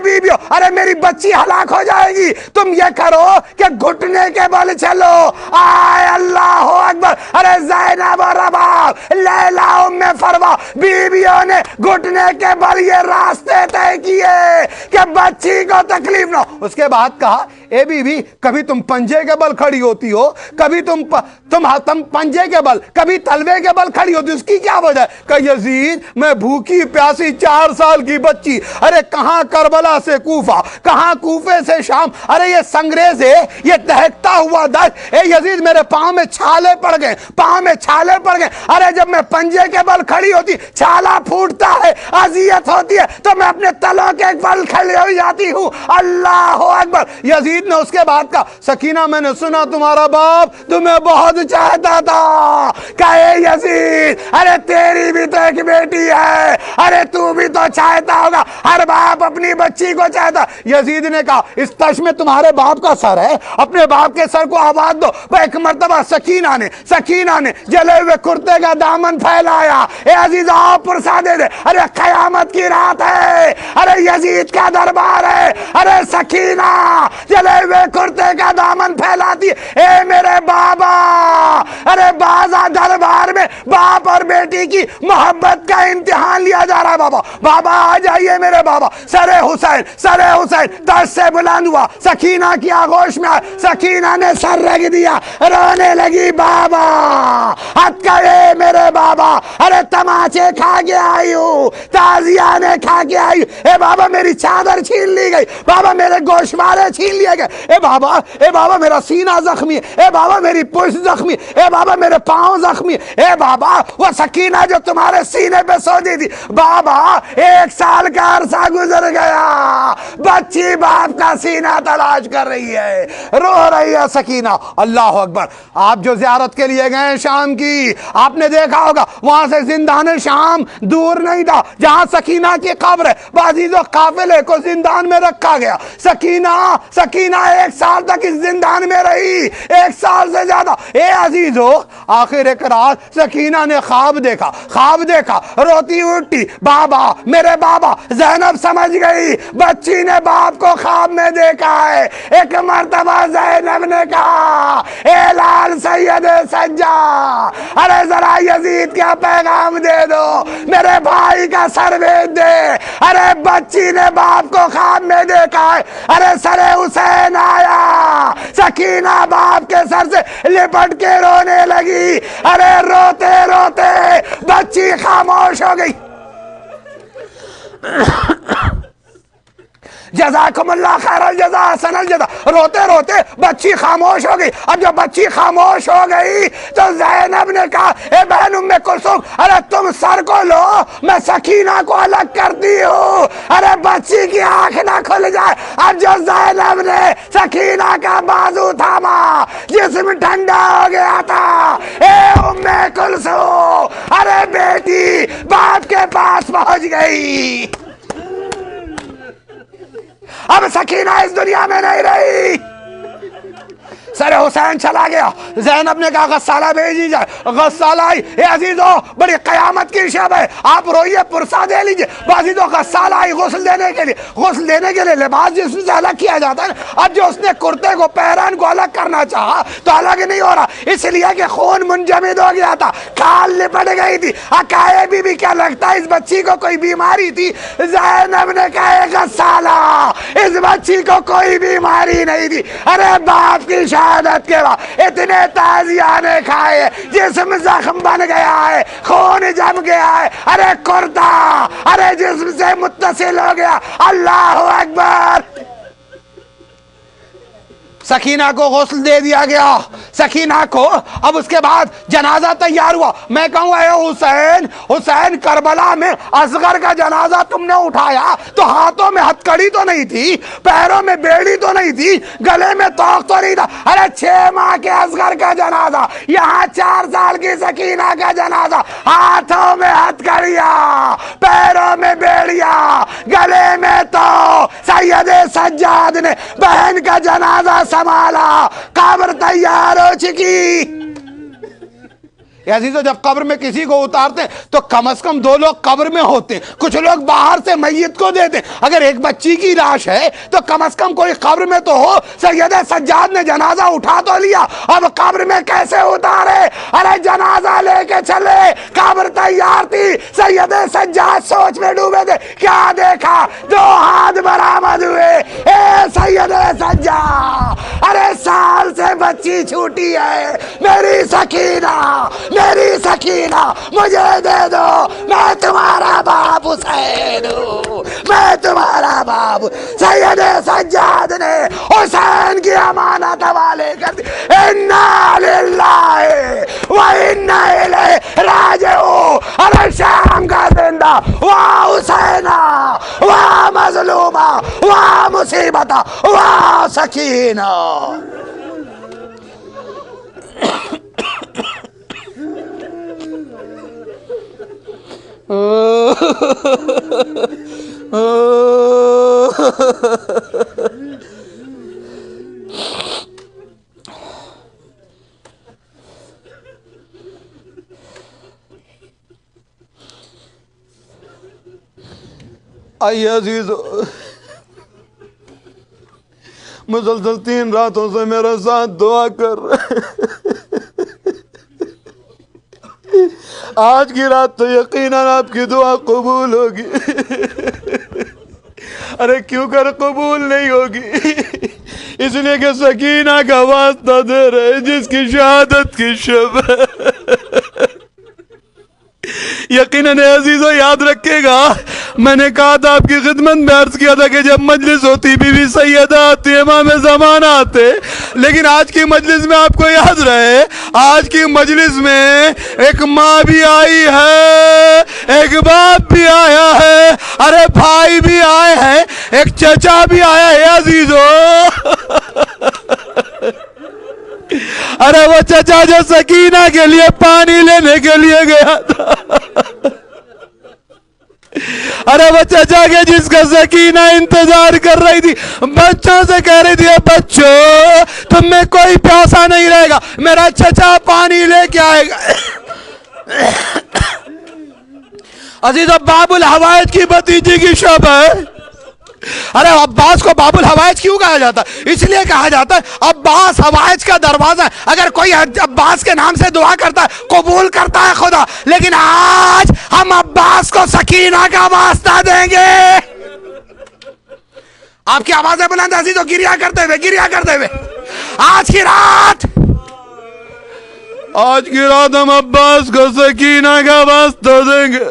بیویو ارے میری بچی ہلاک ہو جائے گی, تم یہ کرو کہ گھٹنے کے بل چلو. آئے اللہ اکبر. ارے زینب و رباب, لیلا, ام فروا بیویوں نے گھٹنے کے بل یہ راستے طے کیے کہ بچی کو تکلیف نہ ہو. اس کے بعد کہا اے بیوی کبھی تم پنجے کے بل کھڑی ہوتی ہو, کبھی تم پنجے کے بل, کبھی تلوے کے بل کھڑی ہوتی, اس کی کیا وجہ ہے؟ کہ یزید میں بھوکی پیاسی 4 سال کی بچی, ارے کہاں کربلا سے کوفہ, کہاں کوفے سے شام, ارے یہ سنگریز ہے, یہ دہکتا ہوا دشت. اے یزید میرے پاؤں میں چھالے پڑ گئے, پاؤں میں چھالے پڑ گئے. ارے جب میں پنجے کے بل کھڑی ہوتی چھالا پھوٹتا ہے, اذیت ہوتی ہے, تو میں اپنے تلوں کے بل کھڑی ہو جاتی ہوں. اللہ اکبر. یزید نے اس کے بعد کہا سکینہ میں نے سنا تمہارا باپ تمہیں بہت چاہتا تھا. کہے یزید ارے تیری بھی تو ایک بیٹی ہے, ارے تو بھی تو چاہتا ہوگا, ہر باپ اپنی بچی کو چاہتا. یزید نے کہا اس تش میں تمہارے باپ کا سر ہے, اپنے باپ کے سر کو آواز دو. ایک مرتبہ سکینہ نے جلے ہوئے کرتے کا دامن پھیلایا. اے عزیز آؤ پرسا دے دے, ارے قیامت کی رات ہے, ارے یزید کا دربار ہے. ارے سکینہ جلے ہوئے کرتے کا دامن پھیلاتی, اے میرے بابا. ارے بازا دربار میں باپ اور بیٹی کی محبت کا امتحان لیا جا رہا ہے. بابا آ جائیے میرے بابا. سر حسین تاج سے بلند ہوا, سکینہ کی آغوش میں آئے, سکینہ نے سر رکھ دیا, رونے لگی. بابا ہاتھ کرے میرے بابا, ارے تماچے کھا کے آئی ہوں, تازیانے کھا کے آئی ہوں. اے بابا میری چادر چھین لی گئی, بابا میرے گوشوارے چھین لیے گئے. اے بابا میرا سینہ زخمی, اے بابا میری پشت زخمی, اے بابا میرے پاؤں زخمی. اے بابا وہ سکینہ جو تمہارے سینے پہ سوتی تھی, بابا 1 سال کا عرصہ گزر گیا, بچی باپ کا سینہ تلاش کر رہی ہے, رو رہی ہے سکینہ. اللہ اکبر. آپ جو زیارت کے لیے گئے شام کی, آپ نے دیکھا ہوگا وہاں سے زندان شام دور نہیں تھا جہاں سکینہ کی قبر ہے. عزیزو قافلے کو زندان میں رکھا گیا. سکینہ 1 سال تک اس زندان میں رہی, 1 سال سے زیادہ. اے عزیزو آخر ایک رات سکینہ نے خواب دیکھا, روتی اٹھی. بابا میرے بابا. زینب سمجھ گئی بچی نے باپ کو خواب میں دیکھا ہے. ایک مرتبہ زینب نے کہا اے لال سید سجا, ارے ذرا یزید کا پیغام دے دو, میرے بھائی کا سر بھیج دے. ارے بچی نے باپ کو خواب میں دیکھا ہے. ارے سر حسین آیا, سکینہ باپ کے سر سے لپٹ کے رونے لگی. ارے روتے روتے بچی خاموش ہو گئی. جزاکم اللہ خیر الجزا حسن الجزا. روتے روتے بچی خاموش ہو گئی. اب جب بچی خاموش ہو گئی تو زینب نے کہا اے بہن ام کلثوم, ارے تم سر کو لو, میں سکینہ کو الگ کرتی ہوں. ارے بچی کی آنکھ نہ کھل جائے. اب جو زینب نے سکینہ کا بازو تھاما, جسم ٹھنڈا ہو گیا تھا. اے ام کلثوم, ارے بیٹی باپ کے پاس پہنچ گئی. اب سکینہ اس دنیا میں نہیں رہی. سر حسین چلا گیا. زینب نے کہا غسالہ بھیجی جائے. غسالہ آئی. اے عزیزو بڑی قیامت کی شب ہے, آپ روئیے, پرسا دے لیجئے. عزیزو غسالہ آئی غسل دینے کے لیے لباس جسم سے الگ کیا جاتا ہے. اب جو اس نے کرتے کو پیران کو الگ کرنا چاہا تو الگ نہیں ہو رہا, اس لیے کہ خون منجمد ہو گیا تھا, کھال لپٹ گئی تھی. کہے بی بی کیا لگتا ہے اس بچی کو کوئی بیماری تھی؟ زینب نے کہا غسالہ اس بچی کو کوئی بیماری نہیں تھی. ارے باپ کی شہادت کے بعد اتنے تازیانے کھائے, جسم زخم بن گیا ہے, خون جم گیا ہے. ارے کرتا ارے جسم سے متصل ہو گیا. اللہ اکبر. سکینہ کو غسل دے دیا گیا، سکینہ کو اب اس کے بعد جنازہ تیار ہوا. میں کہوں اے حسین، حسین کربلا میں اصغر کا جنازہ تم نے اٹھایا تو ہاتھوں میں ہتھکڑی تو نہیں تھی، پیروں میں بیڑی تو نہیں تھی، گلے میں توق تو نہیں تھا. ارے 6 ماہ کے اصغر کا جنازہ، یہاں 4 سال کی سکینہ کا جنازہ، ہاتھوں میں ہتھکڑیاں، پیروں میں بیڑیاں، گلے میں تو سید سجاد نے بہن کا جنازہ سنبھالا، قبر تیار ہو چکی. عزیزو جب قبر میں کسی کو اتارتے ہیں تو کم از کم 2 لوگ قبر میں ہوتے ہیں، کچھ لوگ باہر سے میت کو دیتے ہیں. اگر ایک بچی کی لاش ہے تو کم از کم کوئی قبر میں تو ہو. سید سجاد نے جنازہ اٹھا تو لیا، اب قبر میں کیسے اتارے؟ ارے جنازہ لے کے چلے، قبر تیار تھی، سید سجاد سوچ میں ڈوبے تھے. کیا دیکھا؟ 2 ہاتھ برآمد ہوئے. اے سید سجاد، ارے سال سے بچی چھوٹی ہے، میری سکینہ، میری سکینہ مجھے دے دو، میں تمہارا باپ حسین ہوں، میں تمہارا باپ. سید سجاد نے حسین کی امانت حوالے کر دی. انا للہ و انا الیہ راجعون. ارے شام کا زندہ، واہ حسینہ، واہ مظلومہ، واہ مصیبتہ، واہ سکینہ. آئیے عزیزو، مسلسل 3 راتوں سے میرے ساتھ دعا کر رہے. آج کی رات تو یقیناً آپ کی دعا قبول ہوگی. ارے کیوں کر قبول نہیں ہوگی؟ اس لیے کہ سکینہ کا واسطہ دے رہے جس کی شہادت کی شب ہے. یقیناً عزیزو یاد رکھے گا، میں نے کہا تھا آپ کی خدمت میں عرض کیا تھا کہ جب مجلس ہوتی بی بی سیدہ آتی، امام زمان آتے، لیکن آج کی مجلس میں آپ کو یاد رہے، آج کی مجلس میں ایک ماں بھی آئی ہے، ایک باپ بھی آیا ہے، ارے بھائی بھی آئے ہیں، ایک چچا بھی آیا ہے عزیزو. ارے وہ چچا جو سکینہ کے لیے پانی لینے کے لیے گیا تھا، ارے وہ چچا کے جس کا سکینہ انتظار کر رہی تھی، بچوں سے کہہ رہی تھی بچوں تم میں کوئی پیاسا نہیں رہے گا، میرا چچا پانی لے کے آئے گا. عزیزو باب الحوائج کی بھتیجی کی شب ہے. ارے عباس کو باب الحوائج کیوں کہا جاتا ہے؟ اس لیے کہا جاتا ہے عباس حوائج کا دروازہ ہے. اگر کوئی عباس کے نام سے دعا کرتا ہے قبول کرتا ہے خدا. لیکن آج ہم عباس کو سکینہ کا واسطہ دیں گے. آپ کی آوازیں بلند عزیزو، گریا کرتے ہوئے آج کی رات ہم عباس کو سکینہ کا واسطہ دیں گے،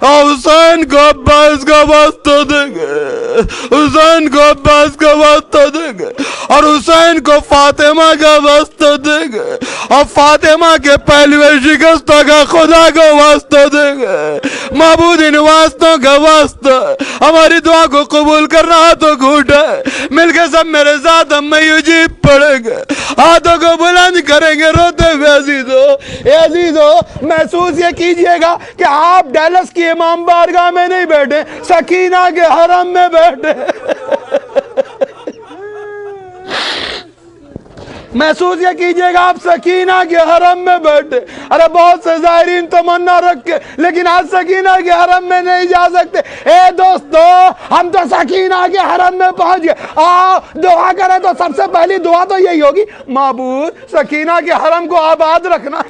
اور حسین کو عباس کا واسطہ دیں گے، حسین کو عباس کا واسطہ دیں گے، اور حسین کو فاطمہ کا واسطہ دیں گے، اور فاطمہ کے پہلوے شکستہ کا خدا کو واسطہ دیں گے. معبود ان واسطوں کا واسطہ. ہماری دعا کو قبول کرنا ہاتھوں کو اٹھائے، مل کے سب میرے ساتھ ہم یجیب پڑھیں گے، ہاتھوں کو بلند کریں گے روتے ہوئے. عزیزو محسوس یہ کیجئے گا کہ آپ ڈیلس کی امام بارگاہ میں نہیں بیٹھے، سکینہ کے حرم میں بیٹھے. محسوس یہ کیجئے گا آپ سکینہ کے حرم میں بیٹھے. ارے بہت سے زائرین تمنا رکھ کے لیکن آج سکینہ کے حرم میں نہیں جا سکتے. اے دوستو ہم تو سکینہ کے حرم میں پہنچ گئے. آؤ دعا کریں تو سب سے پہلی دعا تو یہی ہوگی، معبود سکینہ کے حرم کو آباد رکھنا.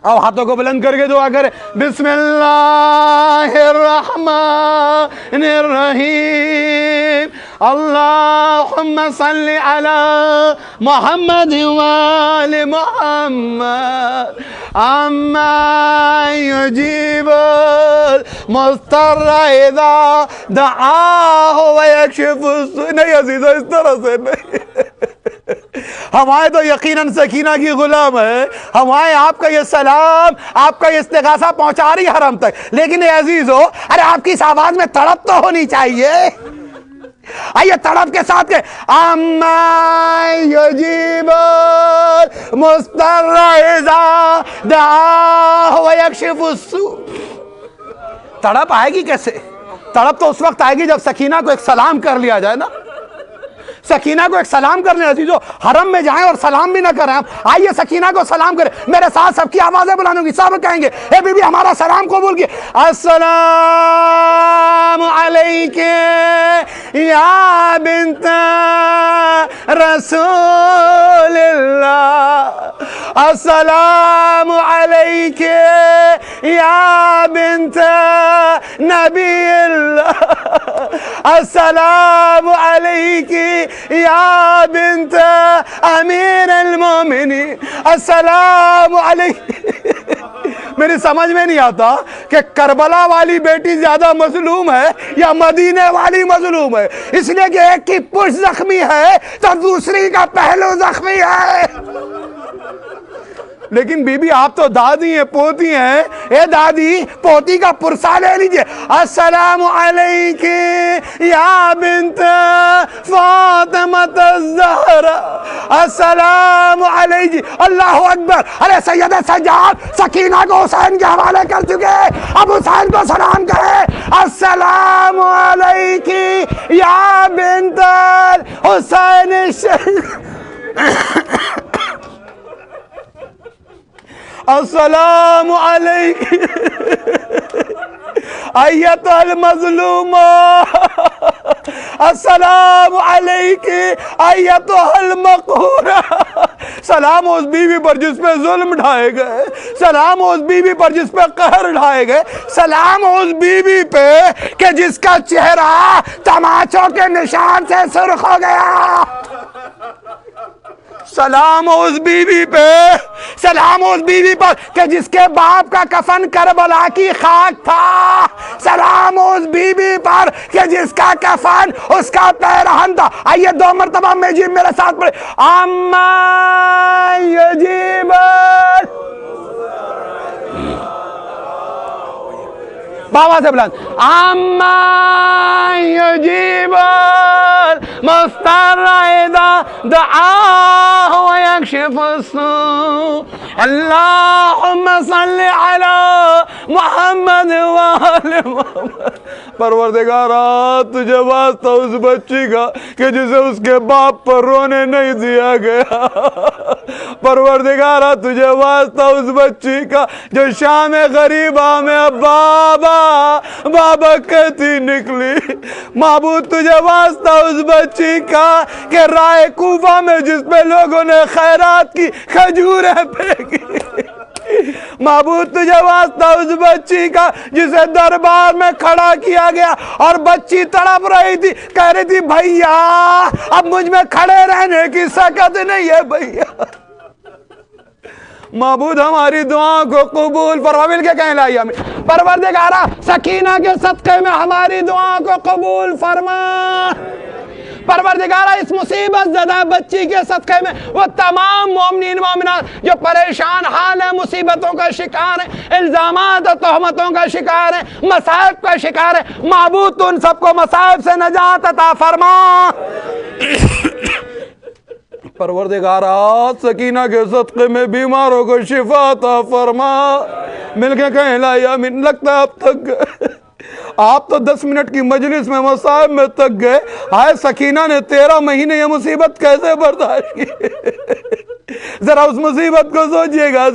آؤ ہاتھوں کو بلند کر کے دعا کریں. بسم اللہ الرحمن الرحیم. اللہم صلی علی محمد وآل محمد اما یجیب المضطر اذا دعاہ ویکشف السوء. نہیں عزیزہ اس طرح سے نہیں. ہمارے تو یقیناً سکینہ کی غلام ہے. ہمارے آپ کا یہ سلام، آپ کا یہ استغاثہ پہنچا رہی حرم تک. لیکن اے عزیزو، ارے آپ کی اس آواز میں تڑپ تو ہونی چاہیے. آئیے تڑپ کے ساتھ کہ اما یجیب المضطر اذا دعاہ ویکشف السوء. تڑپ آئے گی کیسے؟ تڑپ تو اس وقت آئے گی جب سکینہ کو ایک سلام کر لیا جائے نا. سکینہ کو ایک سلام کرنے عزیزو، حرم میں جائیں اور سلام بھی نہ کریں. آئیے سکینہ کو سلام کریں. میرے ساتھ سب کی آوازیں بلانوں گی، سب کہیں گے اے بی بی ہمارا سلام قبول کیے. السلام علیکم یا بنت رسول اللہ. السلام علیکم یا بنت نبی اللہ. السلام علیکم یا بنت امیر المومنین. السلام علیکم. میری سمجھ میں نہیں آتا کہ کربلا والی بیٹی زیادہ مظلوم ہے یا مدینے والی مظلوم ہے. اس لیے کہ ایک کی پشت زخمی ہے تو دوسری کا پہلو زخمی ہے. لیکن بی بی آپ تو دادی ہیں، پوتی ہیں. اے دادی، پوتی کا پرسہ لے لیجئے. السلام علیکم یا بنت فاطمۃ الزہرا. السلام علیکم. اللہ اکبر. ارے سید سجاد سکینہ کو حسین کے حوالے کر چکے، اب حسین کو سلام کرے. السلام علیکم یا بنت حسین الشریف. السلام علیکم ایتھا المظلومہ. السلام علیکم ایتھا المقہورہ. سلام اس بیوی پر جس پہ ظلم ڈھائے گئے، سلام اس بیوی پر جس پہ قہر ڈھائے گئے، سلام اس بیوی پہ کہ جس کا چہرہ تماچوں کے نشان سے سرخ ہو گیا. سلام اس بیوی پہ، سلام اس بیوی پر کہ جس کے باپ کا کفن کربلا کی خاک تھا. سلام اس بیوی پر کہ جس کا کفن اس کا پیرہن تھا. آئیے دو مرتبہ میجیب میرے ساتھ پڑھے. اما یجیب بابا سے بلند. اما یجیب المضطر اذا دعاہ ویکشف السوء. اللہم صلی علی محمد وآل محمد. پروردگارا تجھے واسطہ اس بچی کا کہ جسے اس کے باپ پر رونے نہیں دیا گیا. پروردگارا تجھے واسطہ اس بچی کا جو شام غریبہ میں بابا بابا کہتی نکلی. معبود تجھے واسطہ اس بچی کا کہ رائے کوفہ میں جس پہ لوگوں نے خیرات کی کھجوریں پھینکی. معبود تجھے واسطہ اس بچی کا جسے دربار میں کھڑا کیا گیا اور بچی تڑپ رہی تھی، کہہ رہی تھی بھائیا اب مجھ میں کھڑے رہنے کی سکت نہیں ہے بھائیا. معبود ہماری دعا کو قبول فرما. مل کے کہیں لائی ہمیں. پروردگارا سکینہ کے صدقے میں ہماری دعا کو قبول فرما. پروردگارہ اس مصیبت زدہ بچی کے صدقے میں وہ تمام مومنین مومنات جو پریشان حال ہیں، مصیبتوں کا شکار ہیں، الزامات اور تہمتوں کا شکار ہیں، مصائب کا شکار ہیں، معبود تو ان سب کو مصائب سے نجات عطا فرما. پروردگارہ سکینہ کے صدقے میں بیماروں کو شفا عطا فرما. مل کے کہیں لا آمین. لگتا ہے اب تک آپ تو 10 منٹ کی مجلس میں مصائب میں تک گئے. ہائے سکینہ نے 13 مہینے یہ مصیبت کیسے برداشت کی. ذرا اس مصیبت کو سوچئے گا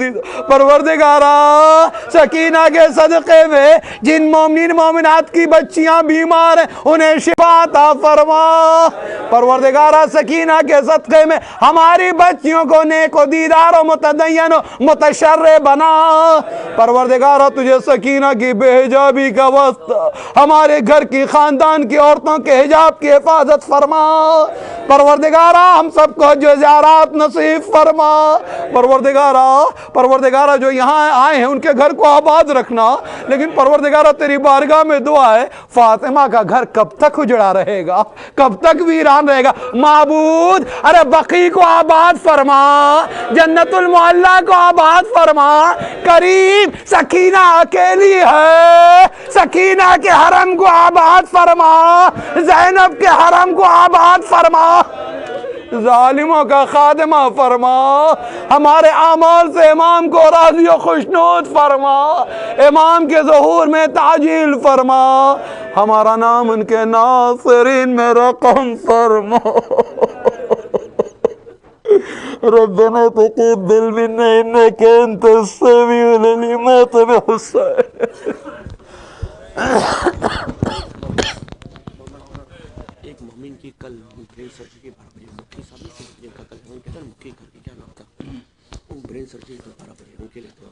پروردگارا، سکینہ کے صدقے میں جن مومنین مومنات کی بچیاں بیمار ہیں انہیں شفا عطا فرما۔ پروردگارا، سکینہ کے صدقے میں ہماری بچیوں کو نیک و دیدار و متدین و متشرع بنا۔ پروردگارا، تجھے سکینہ کی بے حجابی کا واسطہ ہمارے گھر کی خاندان کی عورتوں کے حجاب کی حفاظت فرما۔ پروردگارا، ہم سب کو جو زیارات نصیب فرما۔ پروردگارا جو یہاں آئے ہیں ان کے گھر کو آباد رکھنا، لیکن پروردگارا تیری بارگاہ میں دعا ہے، فاطمہ کا گھر کب تک اجڑا رہے گا، کب تک ویران رہے گا؟ معبود، ارے بقیع کو آباد فرما، جنت المعلی کو آباد فرما۔ کریم، سکینہ اکیلی ہے، سکینہ کے حرم کو آباد فرما، زینب کے حرم کو آباد فرما، ظالموں کا خاتمہ فرما، ہمارے اعمال سے امام کو راضی و خوشنود فرما، امام کے ظہور میں تعجیل فرما، ہمارا نام ان کے ناصرین میں رقم فرما۔ ربنا تقبل منا انك انت السميع العليم وتب حسين۔ ایک مومن کی کل برین سرجری 12 بجے، مکی صاحب نے جن کا کل ہوں کہتا ہے مکی گھر کی کیا نام تھا، وہ برین سرجری 12 بجے ان کے لیے دعا۔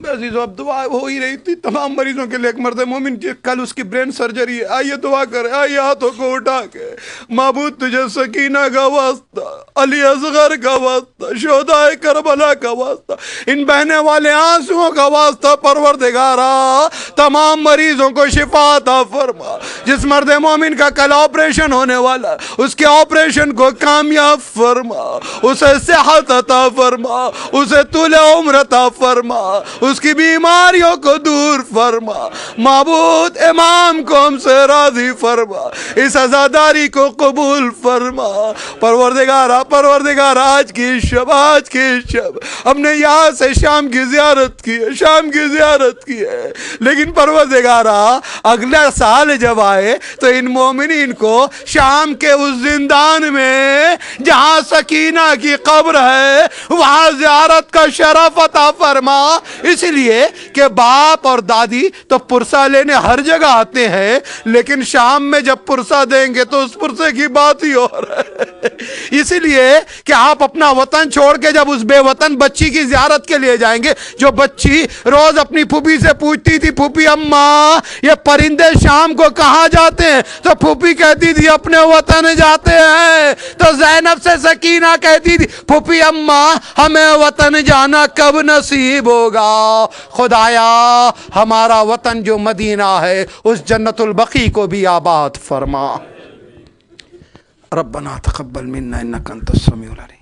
عزیزو، اب دعا ہو ہی رہی تھی تمام مریضوں کے لیے۔ ایک مرد مومن کی کل اس کی برین سرجری ہے، آئیے دعا کریں، آئیے ہاتھوں کو اٹھا کے۔ معبود، تجھے سکینہ کا واسطہ، علی اصغر کا واسطہ، شہداء کربلا کا واسطہ، ان بہنے والے آنسوؤں کا واسطہ، پروردگارا تمام مریضوں کو شفا عطا فرما۔ جس مرد مومن کا کل آپریشن ہونے والا، اس کے آپریشن کو کامیاب فرما، اسے صحت عطا فرما، اسے طول عمر عطا فرما، اس کی بیماریوں کو دور فرما۔ معبود، امام کو ہم سے راضی فرما، اس عزاداری کو قبول فرما۔ پروردگارا آج کی شب ہم نے یہاں سے شام کی زیارت کی ہے، لیکن پروردگارا اگلا سال جب آئے تو ان مومنین کو شام کے اس زندان میں جہاں سکینہ کی قبر ہے وہاں زیارت کا شرف عطا فرما۔ اس لیے کہ باپ اور دادی تو پرسہ لینے ہر جگہ آتے ہیں، لیکن شام میں جب پرسہ دیں گے تو اس پرسے کی بات ہی اور ہے۔ اس لیے کہ آپ اپنا وطن چھوڑ کے جب اس بے وطن بچی کی زیارت کے لیے جائیں گے، جو بچی روز اپنی پھوپھی سے پوچھتی تھی، پھوپھی اماں یہ پرندے شام کو کہاں جاتے ہیں، تو پھوپھی کہتی تھی اپنے وطن جاتے ہیں۔ تو زینب سے سکینہ کہتی تھی پھوپھی اماں ہمیں وطن جانا کب نصیب ہوگا؟ خدایا ہمارا وطن جو مدینہ ہے اس جنت البقیع کو بھی آباد فرما۔ ربنا تقبل منا انك انت السميع العليم۔